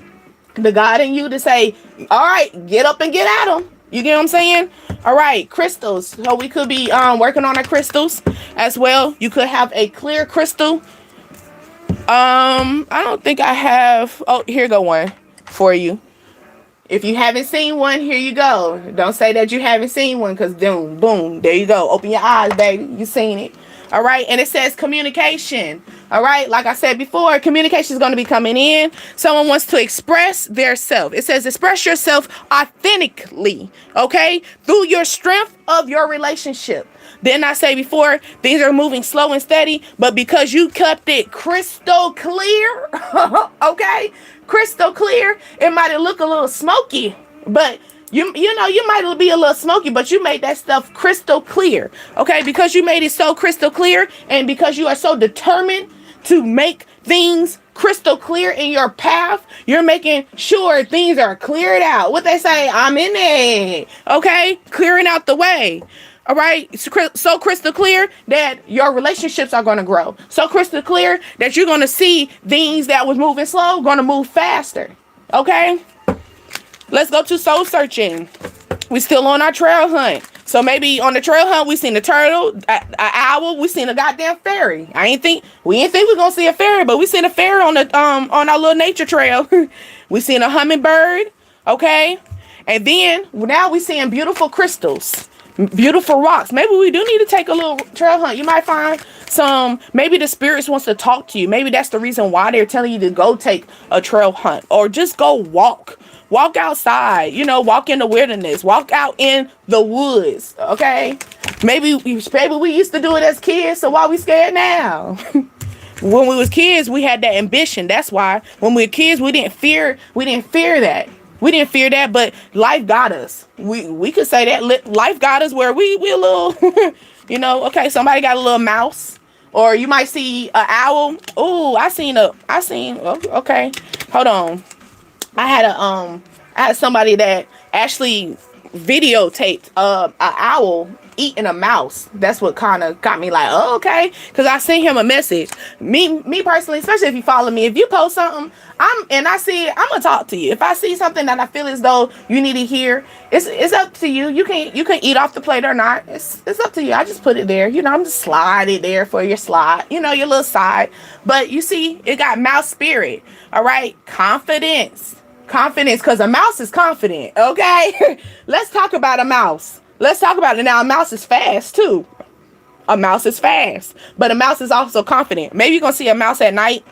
the God in you, to say, all right, get up and get at them. You get what I'm saying? All right, crystals. So we could be working on our crystals as well. You could have a clear crystal. I don't think I have. Oh, here go one for you. If you haven't seen one, here you go. Don't say that you haven't seen one, because boom, there you go. Open your eyes, baby. You seen it. All right. And it says communication. All right. Like I said before, communication is going to be coming in. Someone wants to express their self. It says express yourself authentically. Okay. Through your strength of your relationship. Didn't I say before, things are moving slow and steady, but because you kept it crystal clear, okay, crystal clear, it might look a little smoky, but you might be a little smoky, but you made that stuff crystal clear, okay? Because you made it so crystal clear, and because you are so determined to make things crystal clear in your path, you're making sure things are cleared out. What they say, I'm in it, okay? Clearing out the way. All right. So crystal clear that your relationships are going to grow. So crystal clear that you're going to see things that was moving slow going to move faster. Okay. Let's go to soul searching. We still on our trail hunt. So maybe on the trail hunt, we seen a turtle, an owl, we seen a goddamn fairy. We didn't think we're going to see a fairy, but we seen a fairy on our little nature trail. We seen a hummingbird. Okay. And then now we seeing beautiful crystals. Beautiful rocks. Maybe we do need to take a little trail hunt. You might find maybe the spirits wants to talk to you. Maybe that's the reason why they're telling you to go take a trail hunt, or just go walk outside, walk in the wilderness, walk out in the woods. Okay. Maybe we used to do it as kids. So why we scared now? When we was kids, we had that ambition. That's why when we were kids, we didn't fear that. We didn't fear that, but life got us. We could say that life got us where we a little, okay, somebody got a little mouse, or you might see an owl. Oh, okay, hold on. I had somebody that actually videotaped an owl eating a mouse. That's what kind of got me like, oh, okay, because I sent him a message. Me personally, especially if you follow me, if you post something, I'm gonna talk to you. If I see something that I feel as though you need to hear, it's up to you. You can eat off the plate or not. It's up to you. I just put it there. I'm just slide it there for your slide. Your little side. But you see, it got mouse spirit. All right, confidence, because a mouse is confident. Okay, let's talk about a mouse. Let's talk about it now. A mouse is fast too. A mouse is fast, but a mouse is also confident. Maybe you're gonna see a mouse at night.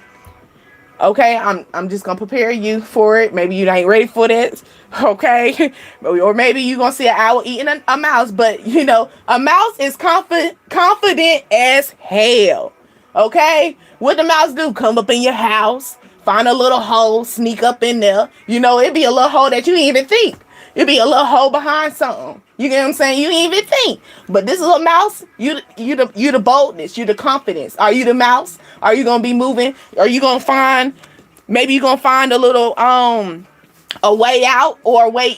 Okay, I'm just gonna prepare you for it. Maybe you ain't ready for that. Okay, or maybe you're gonna see an owl eating a mouse. But a mouse is confident as hell. Okay, what the mouse do? Come up in your house, find a little hole, sneak up in there. It'd be a little hole that you didn't even think. It'd be a little hole behind something. You get what I'm saying? You didn't even think. But this little mouse, you the boldness, you the confidence. Are you the mouse? Are you gonna be moving? Are you gonna find? Maybe you're gonna find a little a way out or a way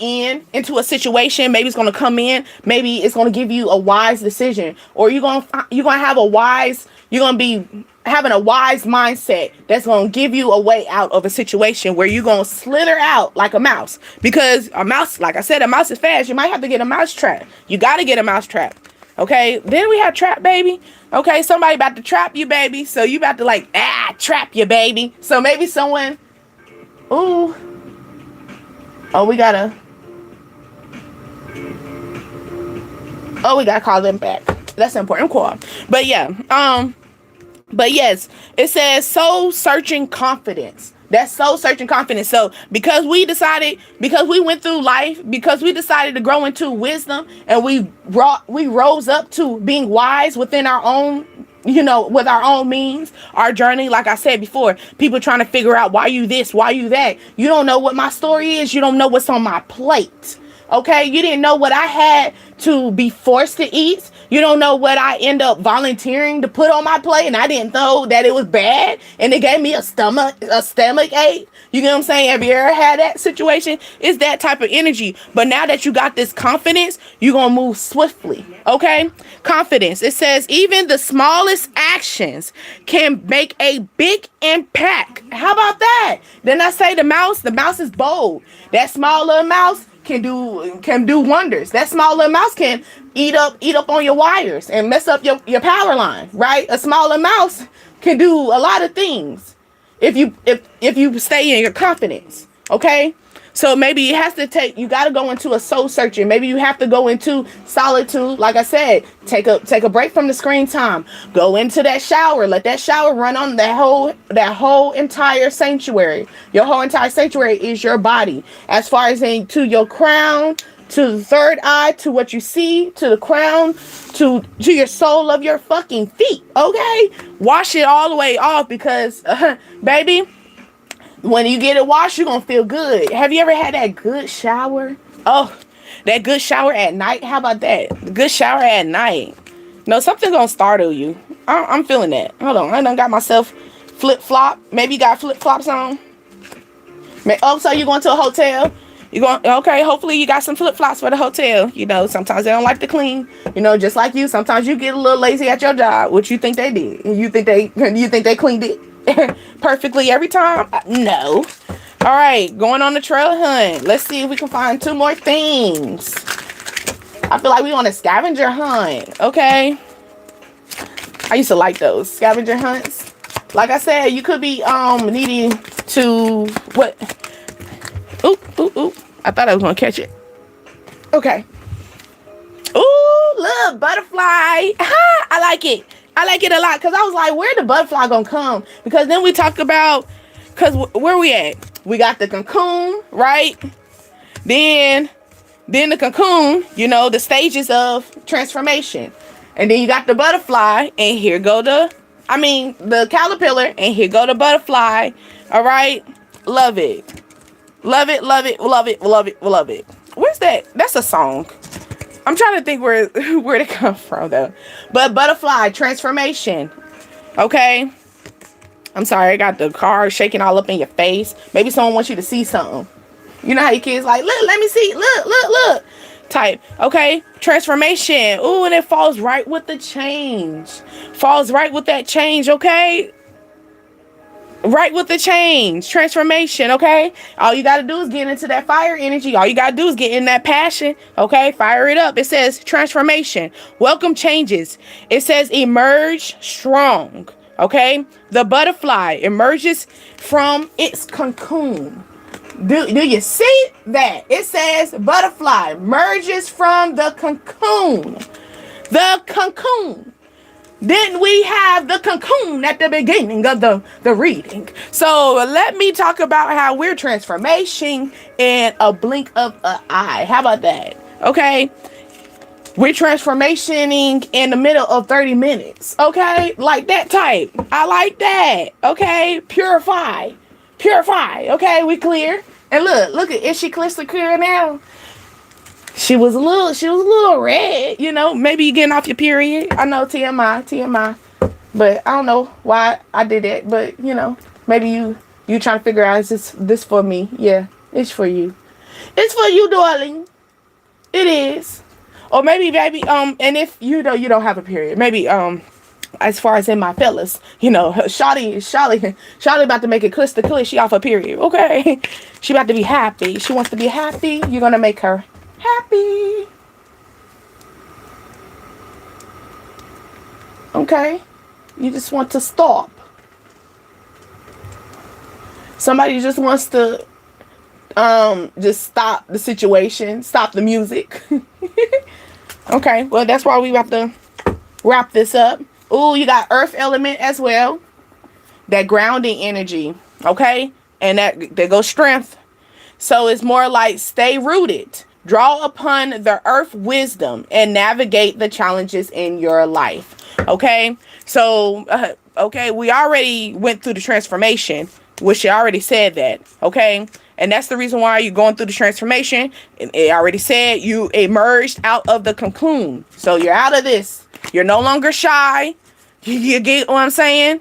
into a situation. Maybe it's gonna come in. Maybe it's gonna give you a wise decision, or you're gonna have a wise. You're gonna be having a wise mindset that's going to give you a way out of a situation where you're going to slither out like a mouse. Because a mouse, like I said, a mouse is fast. You might have to get a mouse trap. You got to get a mouse trap. Okay. Then we have trap baby. Okay. Somebody about to trap you, baby. So you about to trap you, baby. So maybe someone, we gotta, Oh, we gotta call them back. That's an important call. But yeah, but yes, it says soul searching confidence. That's soul searching confidence. So because we went through life, because we decided to grow into wisdom, and we rose up to being wise within our own, with our own means, our journey. Like I said before, people trying to figure out why you this, why you that. You don't know what my story is. You don't know what's on my plate. Okay, you didn't know what I had to be forced to eat. You don't know what I end up volunteering to put on my plate, and I didn't know that it was bad, and it gave me a stomach ache. You get what I'm saying? Have you ever had that situation? It's that type of energy. But now that you got this confidence, you're gonna move swiftly. Okay, confidence. It says even the smallest actions can make a big impact. How about that? Then I say the mouse is bold. That small little mouse can do wonders. That small little mouse can eat up on your wires and mess up your power line, right? A smaller mouse can do a lot of things if you stay in your confidence. Okay, so maybe it has to you got to go into a soul searching. Maybe you have to go into solitude. Like I said, take a break from the screen time. Go into that shower. Let that shower run on that whole entire sanctuary. Your whole entire sanctuary is your body. As far as to your crown, to the third eye, to what you see, to the crown, to your sole of your fucking feet. Okay, wash it all the way off, because baby, when you get it washed, you're gonna feel good. Have you ever had that good shower? Oh, that good shower at night. How about that? The good shower at night. No, something's gonna startle you. I'm feeling that. Hold on, I done got myself flip-flop. Maybe you got flip-flops on. Oh, so you going to a hotel? Okay, hopefully you got some flip-flops for the hotel. Sometimes they don't like to clean. Just like you, sometimes you get a little lazy at your job, which you think they did. You think they cleaned it perfectly every time? No. All right, going on the trail hunt. Let's see if we can find 2 more things. I feel like we on a scavenger hunt. Okay. I used to like those scavenger hunts. Like I said, you could be needing to what? Oop. I thought I was gonna catch it. Okay. Ooh, look, butterfly. I like it. I like it a lot, because I was like, where the butterfly gonna come? Because then we talk about, because where we at? We got the cocoon, right? Then the cocoon, the stages of transformation. And then you got the butterfly, and here go the caterpillar, and here go the butterfly. All right? Love it. Love it, love it, love it, love it, love it. Where's that? That's a song. I'm trying to think where it come from, though. But butterfly transformation. Okay. I'm sorry, I got the car shaking all up in your face. Maybe someone wants you to see something. You know how your kids like, look, let me see. Look. Type. Okay. Transformation. Ooh, and it falls right with the change. Falls right with that change, okay? Right with the change. Transformation, okay? All you got to do is get into that fire energy. All you got to do is get in that passion, okay? Fire it up. It says transformation. Welcome changes. It says emerge strong, okay? The butterfly emerges from its cocoon. Do you see that? It says butterfly emerges from the cocoon. The cocoon. Didn't we have the cocoon at the beginning of the reading? So let me talk about how we're transformation in a blink of an eye. How about that? Okay. We're transformationing in the middle of 30 minutes. Okay. Like that type. I like that. Okay. Purify. Okay. We clear. And look, is she crystal clear now? She was a little red, maybe you're getting off your period. I know, TMI. But I don't know why I did that. But, maybe you trying to figure out, is this for me? Yeah, it's for you. It's for you, darling. It is. Or maybe, baby, and if you don't have a period, maybe, as far as in my fellas, Shawty about to make it crystal clear she off her period. Okay. She about to be happy. She wants to be happy. You're going to make her happy. Okay. You just want to stop. Somebody just wants to just stop the situation, stop the music. Okay, well, that's why we about to wrap this up. Ooh, you got earth element as well. That grounding energy. Okay? And that there goes strength. So it's more like stay rooted. Draw upon the earth wisdom and navigate the challenges in your life. Okay? So, okay, we already went through the transformation, which I already said that. Okay? And that's the reason why you're going through the transformation. It already said you emerged out of the cocoon. So you're out of this. You're no longer shy. You get what I'm saying?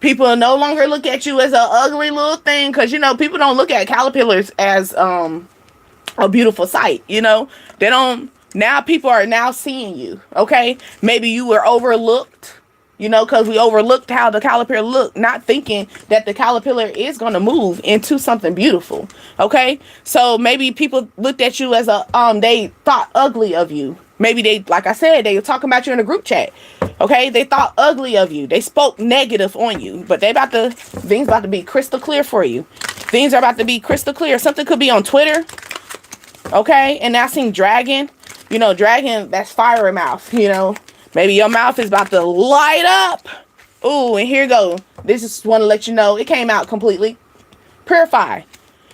People no longer look at you as an ugly little thing, because, you know, people don't look at caterpillars as a beautiful sight, you know. They don't. Now people are now seeing you, okay? Maybe you were overlooked, you know, because we overlooked how the caterpillar looked, not thinking that the caterpillar is going to move into something beautiful, okay? So maybe people looked at you as they thought ugly of you. Maybe they, like I said, they were talking about you in a group chat. Okay, they thought ugly of you. They spoke negative on you, but things about to be crystal clear for you. Things are about to be crystal clear. Something could be on Twitter. Okay, and I seen dragon. You know, dragon, that's fire mouth. You know, maybe your mouth is about to light up. Ooh, and here you go. This is want to let you know it came out completely purified.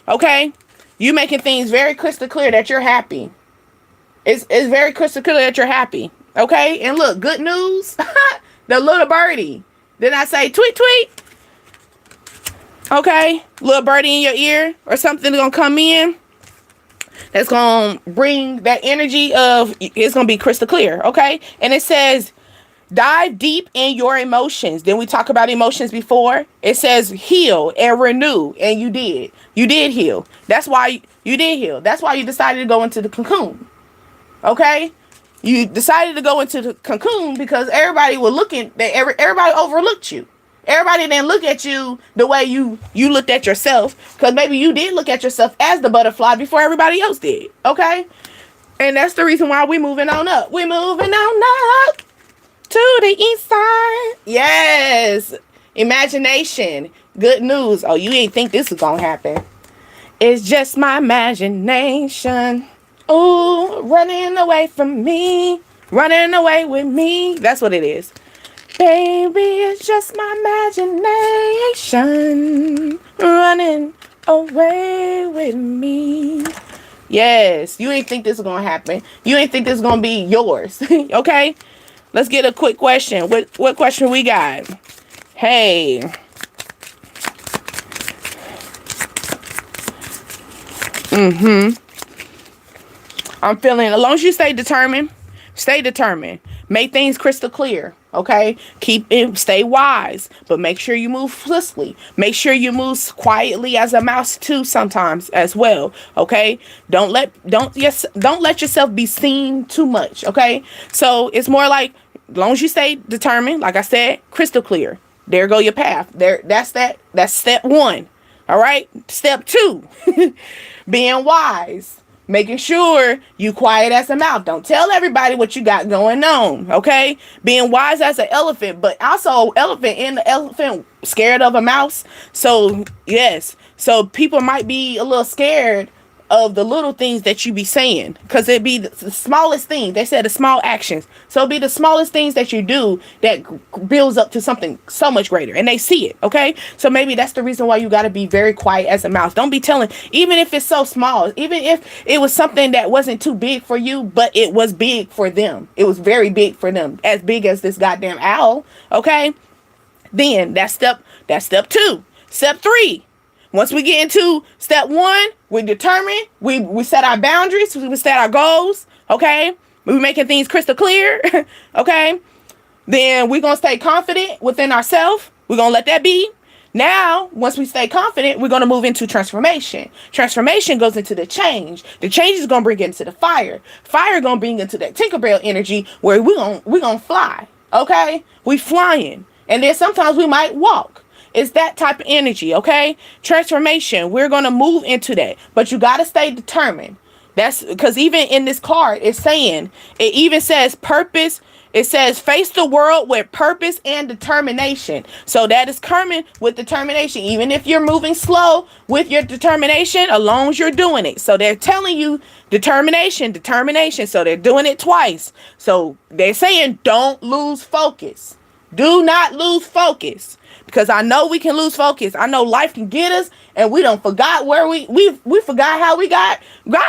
Okay, you making things very crystal clear that you're happy. It's very crystal clear that you're happy. Okay, and look, good news. The little birdie. Did I say tweet tweet? Okay, little birdie in your ear or something gonna come in. That's gonna bring that energy of, it's gonna be crystal clear. Okay, and it says dive deep in your emotions. Then we talk about emotions before. It says heal and renew, and you did heal. That's why you did heal. That's why you decided to go into the cocoon. Okay, you decided to go into the cocoon because everybody was looking. Everybody overlooked you. Everybody didn't look at you the way you looked at yourself, because maybe you did look at yourself as the butterfly before everybody else did. Okay, and that's the reason why we're moving on up. We're moving on up to the east side. Yes, imagination. Good news. Oh, you ain't think this was gonna happen. It's just my imagination. Ooh, running away from me, running away with me. That's what it is. Baby, it's just my imagination, running away with me. Yes, you ain't think this is going to happen. You ain't think this is going to be yours. Okay, let's get a quick question. What question we got? Hey. I'm feeling, as long as you stay determined, make things crystal clear. Okay, stay wise, but make sure you move swiftly. Make sure you move quietly as a mouse too, sometimes as well. Okay, don't let yourself be seen too much. Okay, so it's more like, as long as you stay determined, like I said, crystal clear. There go your path. That's step one. All right, step two, being wise. Making sure you quiet as a mouse. Don't tell everybody what you got going on, okay? Being wise as an elephant, but also elephant scared of a mouse. So, yes. So, people might be a little scared of the little things that you be saying, because it'd be the smallest thing. They said the small actions. So, it'd be the smallest things that you do that builds up to something so much greater, and they see it, okay? So, maybe that's the reason why you got to be very quiet as a mouse. Don't be telling, even if it's so small, even if it was something that wasn't too big for you, but it was big for them. It was very big for them, as big as this goddamn owl, okay? Then that's step two. Step three. Once we get into step one, we determine, we set our boundaries, we set our goals, okay? We're making things crystal clear, okay? Then we're going to stay confident within ourselves. We're going to let that be. Now, once we stay confident, we're going to move into transformation. Transformation goes into the change. The change is going to bring it into the fire. Fire going to bring into that Tinkerbell energy where we're going to fly, okay? We flying. And then sometimes we might walk. It's that type of energy, okay? Transformation, we're going to move into that. But you got to stay determined. That's because even in this card, it even says purpose It says face the world with purpose and determination. So that is coming with determination. Even if you're moving slow with your determination, as long as you're doing it. So they're telling you determination, determination. So they're doing it twice. So they're saying don't lose focus. Do not lose focus. Because I know we can lose focus. I know life can get us and we don't forgot where we forgot how we got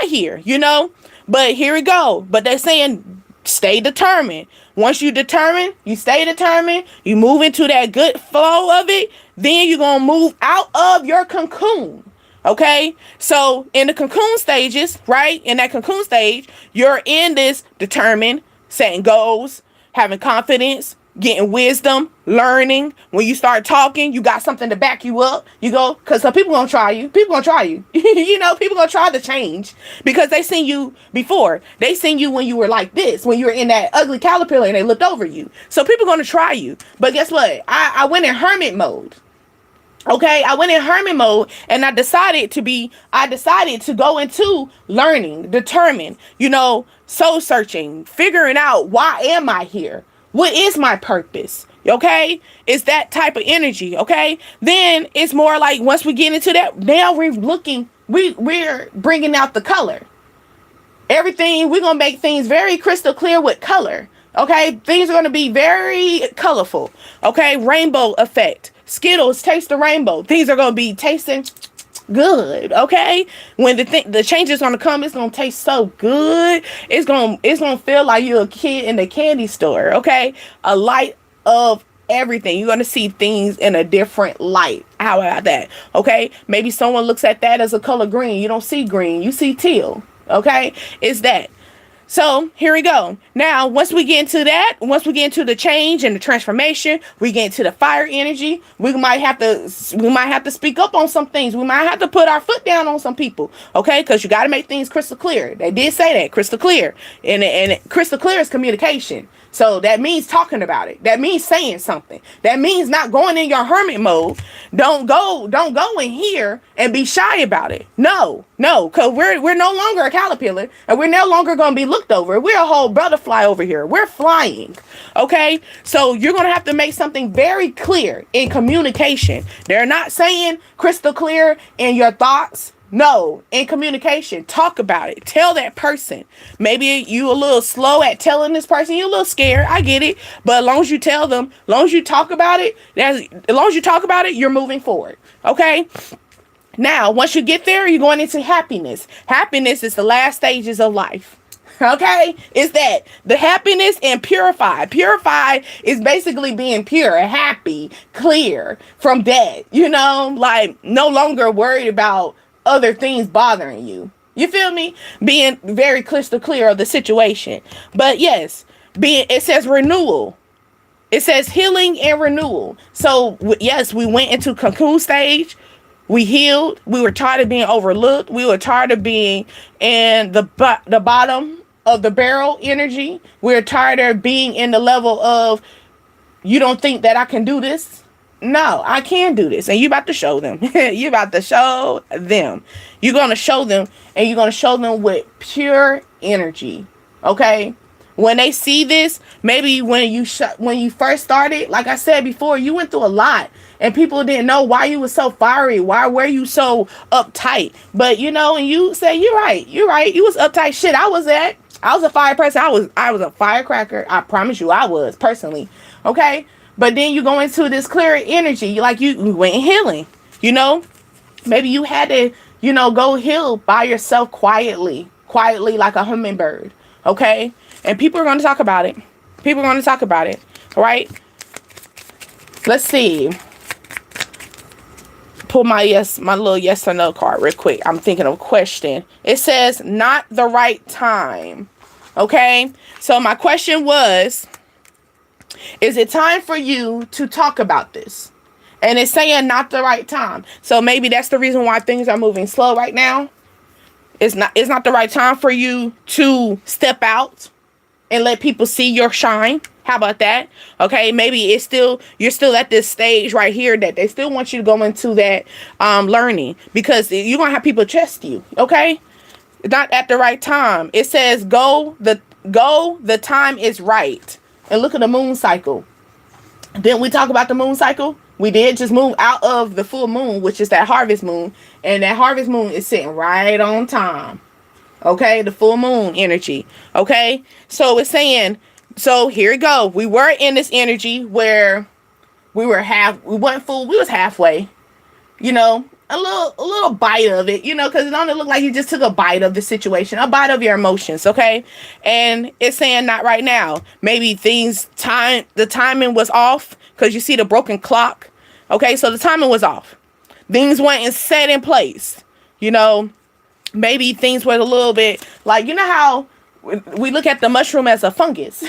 here, you know? But here we go. But they're saying stay determined. Once you determine, you stay determined, you move into that good flow of it, then you're going to move out of your cocoon. Okay? So in the cocoon stages, right? In that cocoon stage, you're in this determined, setting goals, having confidence, getting wisdom, learning. When you start talking, you got something to back you up. You go, because some people gonna try you. People gonna try you. You know, people gonna try to change because they seen you before. They seen you when you were like this, when you were in that ugly caterpillar and they looked over you. So people gonna try you. But guess what? I went in hermit mode. Okay, I went in hermit mode and I decided to go into learning, determined, you know, soul searching, figuring out why am I here? What is my purpose? Okay, it's that type of energy. Okay, then it's more like once we get into that, now we're bringing out the color. Everything, we're gonna make things very crystal clear with color. Okay, things are gonna be very colorful. Okay, rainbow effect. Skittles, taste the rainbow. Things are gonna be tasting good. Okay, when the change is gonna come, it's gonna taste so good. It's gonna feel like you're a kid in the candy store. Okay, a light of everything. You're gonna see things in a different light. How about that? Okay, maybe someone looks at that as a color green. You don't see green, you see teal. Okay, it's that. So here we go. Now, once we get into the change and the transformation, we get into the fire energy. We might have to speak up on some things. We might have to put our foot down on some people. Okay, because you got to make things crystal clear. They did say that, crystal clear, and crystal clear is communication. So that means talking about it. That means saying something. That means not going in your hermit mode. Don't go in here and be shy about it. No, because we're no longer a caterpillar and we're no longer going to be looked over. We're a whole butterfly over here. We're flying. Okay, so you're going to have to make something very clear in communication. They're not saying crystal clear in your thoughts. No, in communication, talk about it. Tell that person. Maybe you a little slow at telling this person. You're a little scared. I get it. But as long as you tell them, as long as you talk about it, you're moving forward. Okay? Now, once you get there, you're going into happiness. Happiness is the last stages of life. Okay? It's that. The happiness and purify. Purify is basically being pure, happy, clear from dead. You know, like no longer worried about other things bothering you. You feel me? Being very crystal clear of the situation. But yes, it says renewal. It says healing and renewal. So yes, we went into cocoon stage. We healed. We were tired of being overlooked. We were tired of being in the bottom of the barrel energy. We're tired of being in the level of, you don't think that I can do this? No, I can do this. And you about to show them. You about to show them. You're going to show them, and you're going to show them with pure energy. Okay? When they see this, maybe when you first started, like I said before, you went through a lot and people didn't know why you were so fiery. Why were you so uptight? But you know, and you say, you're right. You was uptight. Shit, I was a fire person. I was a firecracker. I promise you I was, personally. Okay? But then you go into this clearer energy. You went healing, you know. Maybe you had to, you know, go heal by yourself quietly like a hummingbird. Okay. And people are going to talk about it. All right. Let's see. Pull my little yes or no card real quick. I'm thinking of a question. It says not the right time. Okay. So my question was, is it time for you to talk about this? And it's saying not the right time. So maybe that's the reason why things are moving slow right now. It's not the right time for you to step out and let people see your shine. How about that? Okay, maybe you're still at this stage right here that they still want you to go into that learning, because you're gonna have people trust you. Okay, not at the right time. It says the time is right. and look at the moon cycle. Didn't we talk about the moon cycle? We did just move out of the full moon, which is that harvest moon. And that harvest moon is sitting right on time. Okay, the full moon energy. Okay, so it's saying, so here we go. We were in this energy where we went full, we was halfway, you know, a little bite of it, you know, because it only looked like you just took a bite of the situation, a bite of your emotions. Okay, and it's saying not right now. Maybe the timing was off, because you see the broken clock. Okay, so the timing was off. Things went and set in place, you know. Maybe things were a little bit like, you know how we look at the mushroom as a fungus,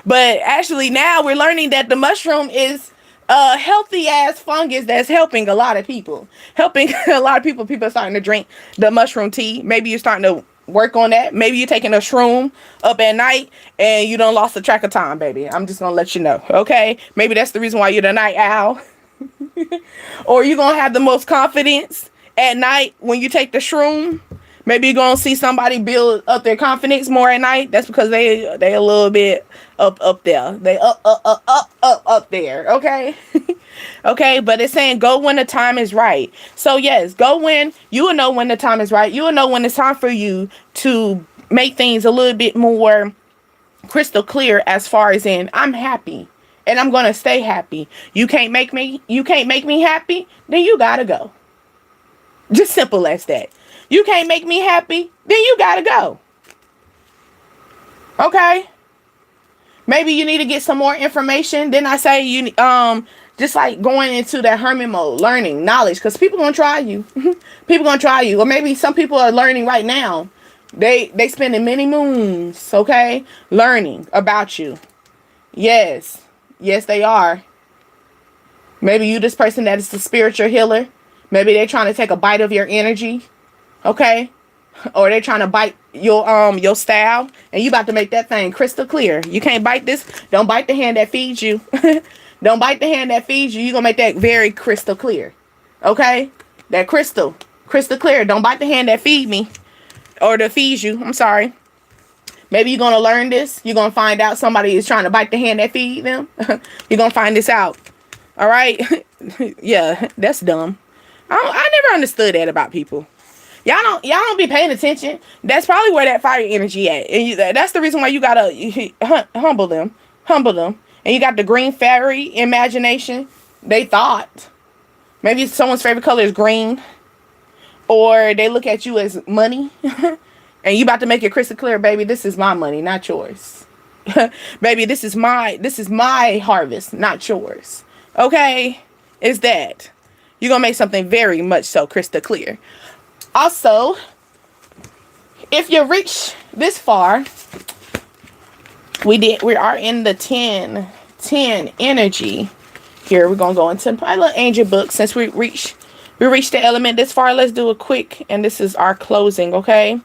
but actually now we're learning that the mushroom is a healthy ass fungus that's helping a lot of people. People are starting to drink the mushroom tea. Maybe you're starting to work on that. Maybe you're taking a shroom up at night and you done lost the track of time, baby. I'm just gonna let you know. Okay, maybe that's the reason why you're the night owl. Or you're gonna have the most confidence at night when you take the shroom. Maybe you're gonna see somebody build up their confidence more at night. That's because they a little bit up there. They up there. Okay. Okay, but it's saying go when the time is right. So yes, go when you will know when the time is right. You will know when it's time for you to make things a little bit more crystal clear, as far as in, I'm happy and I'm gonna stay happy. You can't make me happy, then you gotta go. Just simple as that. You can't make me happy, then you gotta go. Okay? Maybe you need to get some more information. Then I say you just like going into that hermit mode, learning knowledge, because people gonna try you. People gonna try you. Or maybe some people are learning right now. They spending many moons, okay, learning about you. Yes they are. Maybe you this person that is the spiritual healer. Maybe they're trying to take a bite of your energy, okay? Or they're trying to bite your style, and you about to make that thing crystal clear. You can't bite this. Don't bite the hand that feeds you. Don't bite the hand that feeds you. You're going to make that very crystal clear, okay? That crystal clear. Don't bite the hand that feed me, or that feeds you. I'm sorry. Maybe you're going to learn this. You're going to find out somebody is trying to bite the hand that feed them. You're going to find this out. All right? Yeah, that's dumb. I never understood that about people. Y'all don't be paying attention. That's probably where that fire energy at. And that's the reason why you gotta humble them. And you got the green fairy imagination. They thought maybe someone's favorite color is green, or they look at you as money. And you about to make it crystal clear, baby, this is my money, not yours. Baby, this is my harvest, not yours. Okay? Is that you're gonna make something very much so crystal clear. Also, if you reach this far, we are in the 10 energy here. We're gonna go into my little angel book. Since we reached the element this far, let's do a quick, and this is our closing, okay?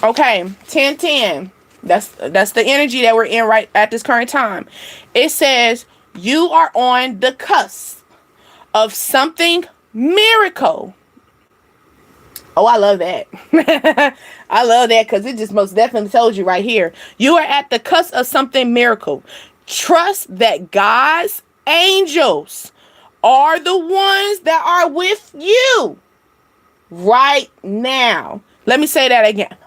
Okay, 10. That's the energy that we're in right at this current time. It says you are on the cusp of something miracle. Oh, I love that. I love that, because it just most definitely tells you right here. You are at the cusp of something miracle. Trust that God's angels are the ones that are with you right now. Let me say that again.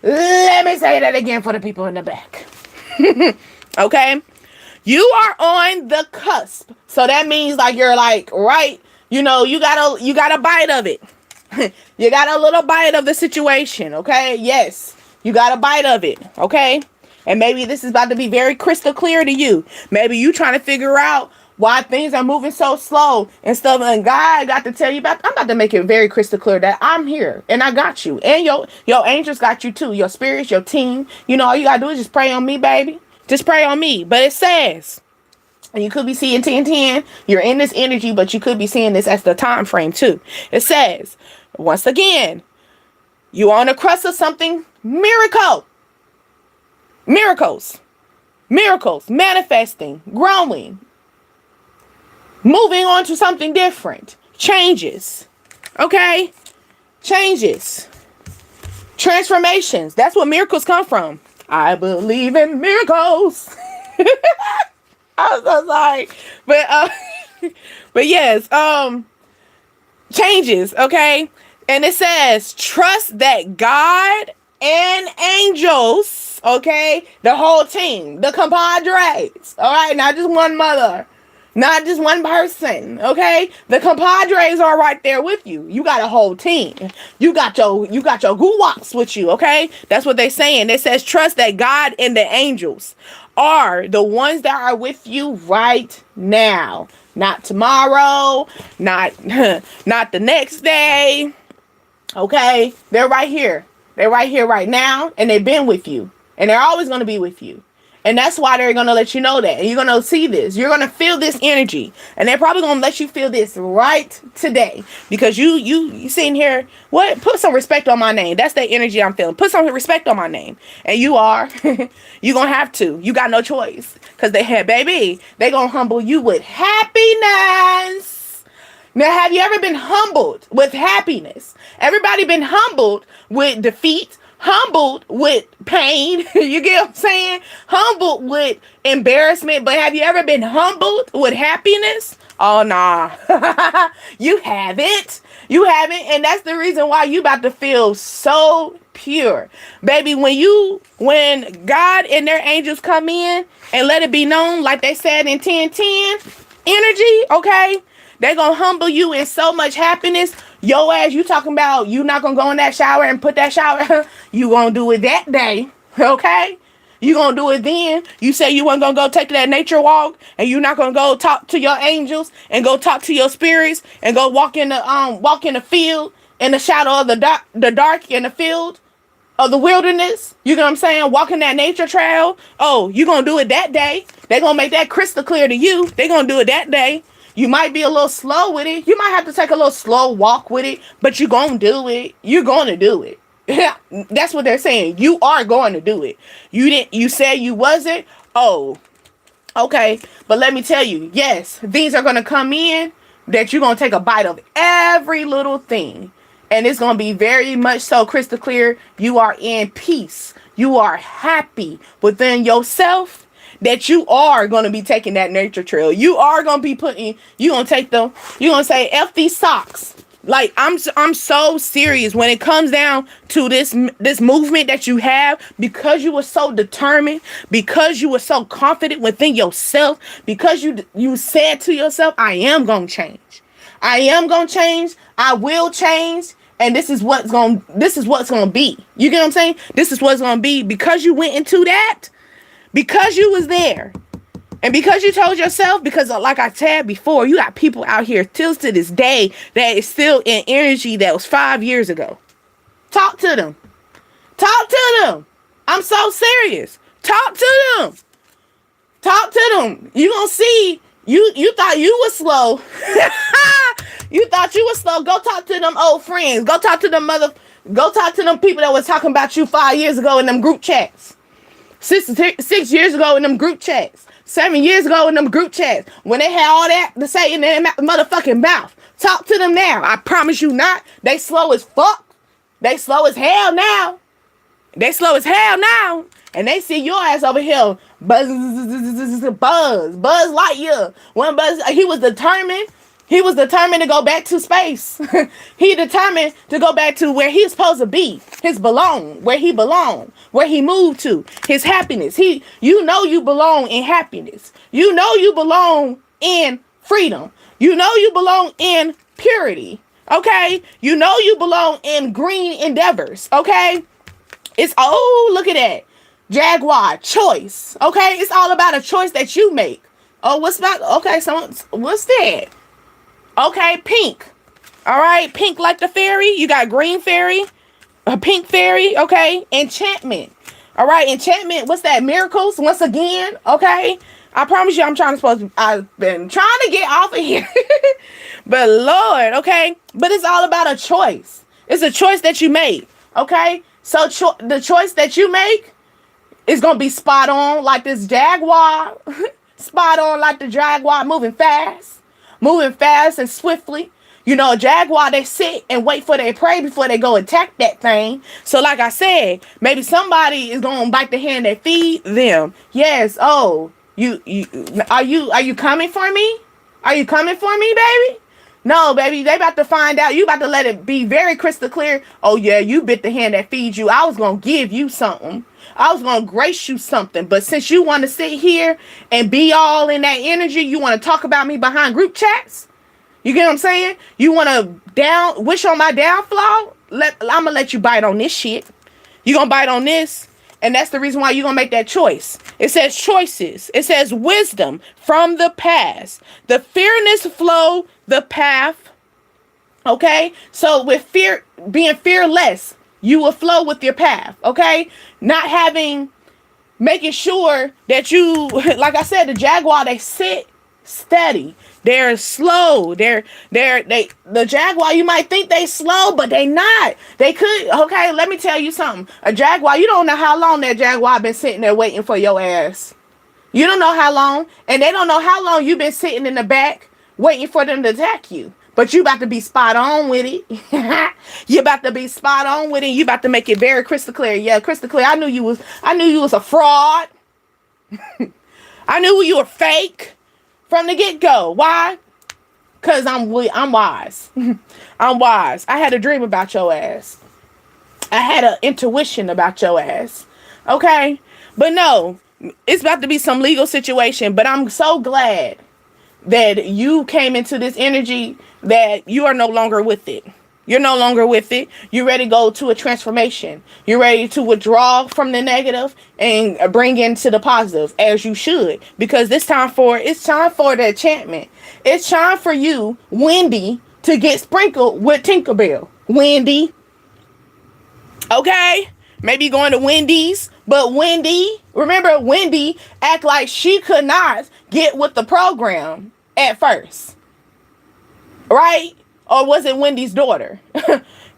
Let me say that again for the people in the back. Okay? You are on the cusp. So that means like you're like, right, you know, you got a bite of it. You got a little bite of the situation, okay? Yes, you got a bite of it, okay? And maybe this is about to be very crystal clear to you. Maybe you trying to figure out why things are moving so slow and stuff. And God got to tell you I'm about to make it very crystal clear that I'm here and I got you. And your angels got you too. Your spirits, your team. You know, all you got to do is just pray on me, baby. Just pray on me. But it says, and you could be seeing 10. You're in this energy, but you could be seeing this as the time frame too. It says, once again, you're on the crust of something miracle. Miracles, manifesting, growing, moving on to something different, changes, okay? Changes. Transformations. That's what miracles come from. I believe in miracles. I was so sorry. But yes, changes, okay? And it says, trust that God and angels, okay? The whole team, the compadres, all right? Not just one mother, not just one person, okay? The compadres are right there with you. You got a whole team. You got your guwaps with you, okay? That's what they're saying. It says, trust that God and the angels are the ones that are with you right now. Not tomorrow, not not the next day. Okay? They're right here. They're right here right now, and they've been with you. And they're always going to be with you. And that's why they're going to let you know that. And you're going to see this. You're going to feel this energy. And they're probably going to let you feel this right today. Because you sitting here, what? Put some respect on my name. That's the energy I'm feeling. Put some respect on my name. And you are. You're going to have to. You got no choice. Because they had, baby, they're going to humble you with happiness. Now, have you ever been humbled with happiness? Everybody been humbled with defeat, humbled with pain. You get what I'm saying? Humbled with embarrassment. But have you ever been humbled with happiness? Oh, nah. You haven't. You haven't. And that's the reason why you about to feel so pure. Baby, when God and their angels come in and let it be known, like they said in 10:10, energy, okay? They're going to humble you in so much happiness. Yo ass, you talking about you not going to go in that shower and put that shower. You going to do it that day. Okay? You going to do it then. You say you weren't going to go take that nature walk. And you're not going to go talk to your angels. And go talk to your spirits. And go walk in the field. In the shadow of the dark in the field. Of the wilderness. You know what I'm saying? Walking that nature trail. Oh, you going to do it that day. They're going to make that crystal clear to you. They're going to do it that day. You might be a little slow with it. You might have to take a little slow walk with it, but you're going to do it. You're going to do it. That's what they're saying. You are going to do it. You said you wasn't. Oh, okay. But let me tell you, yes, things are going to come in that you're going to take a bite of every little thing. And it's going to be very much so crystal clear. You are in peace. You are happy within yourself. That you are going to be taking that nature trail. You are going to be you're going to take them. You're going to say, F these socks. Like, I'm so serious when it comes down to this movement that you have, because you were so determined, because you were so confident within yourself, because you said to yourself, I am going to change. I am going to change. I will change. And this is what's going to be. You get what I'm saying? This is what's going to be because you went into that. Because you was there. And because you told yourself, because like I said before, you got people out here till to this day that is still in energy that was 5 years ago. Talk to them. Talk to them. I'm so serious. Talk to them. Talk to them. You gonna see, you thought you was slow. You thought you was slow. Go talk to them old friends. Go talk to them people that was talking about you 5 years ago in them group chats. 6 years ago in them group chats. 7 years ago in them group chats. When they had all that to say in their motherfucking mouth. Talk to them now. I promise you not. They slow as fuck. They slow as hell now. They slow as hell now. And they see your ass over here. Buzz Lightyear. He was determined. He was determined to go back to space. He determined to go back to where he's supposed to be. Where he belonged. Where he moved to. His happiness. You know you belong in happiness. You know you belong in freedom. You know you belong in purity. Okay? You know you belong in green endeavors. Okay? Look at that. Jaguar, choice. Okay? It's all about a choice that you make. Oh, what's that? Okay, pink. All right, pink like the fairy. You got green fairy, a pink fairy. Okay, enchantment. All right, enchantment. What's that? Miracles. Once again. Okay, I promise you, I've been trying to get off of here, but Lord, okay. But it's all about a choice. It's a choice that you make. Okay, so the choice that you make is gonna be spot on, like this Jaguar. Spot on, like the Jaguar, moving fast and swiftly. You know, a jaguar, they sit and wait for their prey before they go attack that thing. So like I said, maybe somebody is going to bite the hand that feed them. Yes. Oh, are you coming for me? Are you coming for me, baby? No, baby, they about to find out. You about to let it be very crystal clear. Oh, yeah, you bit the hand that feeds you. I was going to give you something. I was going to grace you something. But since you want to sit here and be all in that energy, you want to talk about me behind group chats? You get what I'm saying? You want to wish on my downfall? I'm going to let you bite on this shit. You going to bite on this? And that's the reason why you're going to make that choice. It says choices. It says wisdom from the past. The fearless flow the path. Okay? So with fear, being fearless, you will flow with your path. Okay? Making sure that you, like I said, the jaguar, they sit steady. They're slow. The jaguar, you might think they slow, but they not. They could. Okay, let me tell you something. A jaguar, you don't know how long that jaguar been sitting there waiting for your ass. You don't know how long, and they don't know how long you've been sitting in the back waiting for them to attack you. But you about to be spot on with it. You about to be spot on with it. You about to make it very crystal clear. Yeah, crystal clear. I knew you was a fraud. I knew you were fake. From the get-go. Why? Because I'm wise. I'm wise. I had a dream about your ass. I had an intuition about your ass. Okay? But no, it's about to be some legal situation. But I'm so glad that you came into this energy that you are no longer with it. You're no longer with it. You're ready to go to a transformation. You're ready to withdraw from the negative and bring into the positive, as you should. Because it's time for the enchantment. It's time for you, Wendy, to get sprinkled with Tinkerbell. Wendy. Okay? Maybe going to Wendy's. But remember, Wendy act like she could not get with the program at first. Right? Or was it Wendy's daughter? Which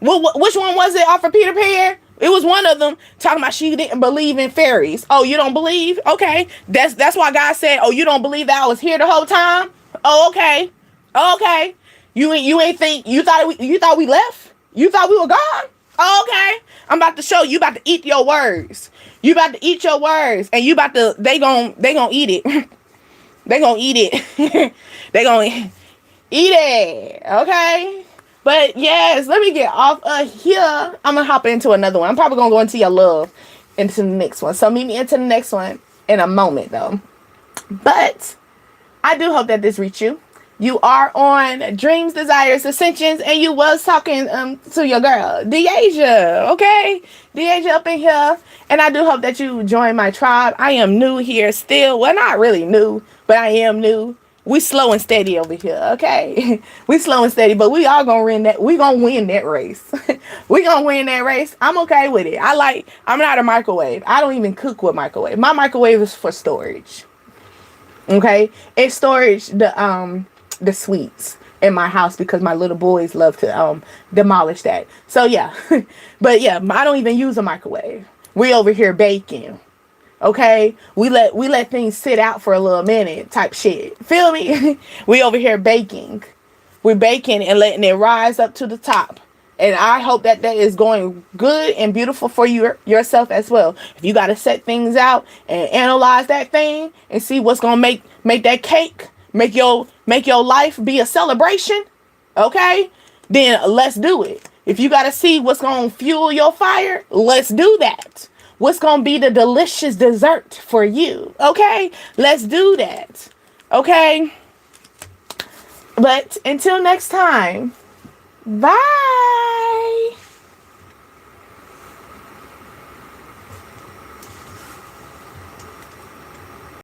one was it off of Peter Pan? It was one of them talking about she didn't believe in fairies. Oh, you don't believe? Okay. That's why God said, oh, you don't believe that I was here the whole time? Oh, okay. Okay. You ain't think you thought we left? You thought we were gone? Oh, okay. I'm about to show you about to eat your words. You about to eat your words, and you about to they gon' eat it. They gonna eat it. They gonna eat it, okay? But yes, let me get off of here. I'm gonna hop into another one. I'm probably gonna go into your love into the next one. So meet me into the next one in a moment, though. But I do hope that this reached you. You are on Dreams, Desires, Ascensions, and you was talking to your girl, Deasia, okay? Deasia up in here. And I do hope that you join my tribe. I am new here still. Well, not really new, but I am new. We slow and steady over here, okay? We slow and steady, but we all gonna win that. We gonna win that race. We gonna win that race. I'm okay with it. I'm not a microwave. I don't even cook with microwave. My microwave is for storage. Okay? It's storage the sweets in my house because my little boys love to demolish that. So yeah. But yeah, I don't even use a microwave. We over here baking. Okay, we let things sit out for a little minute type shit. Feel me? We over here baking. We're baking and letting it rise up to the top. And I hope that is going good and beautiful for you yourself as well. If you got to set things out and analyze that thing and see what's going to make that cake, make your life be a celebration, okay? Then let's do it. If you got to see what's going to fuel your fire, let's do that. What's going to be the delicious dessert for you? Okay? Let's do that. Okay? But until next time, bye.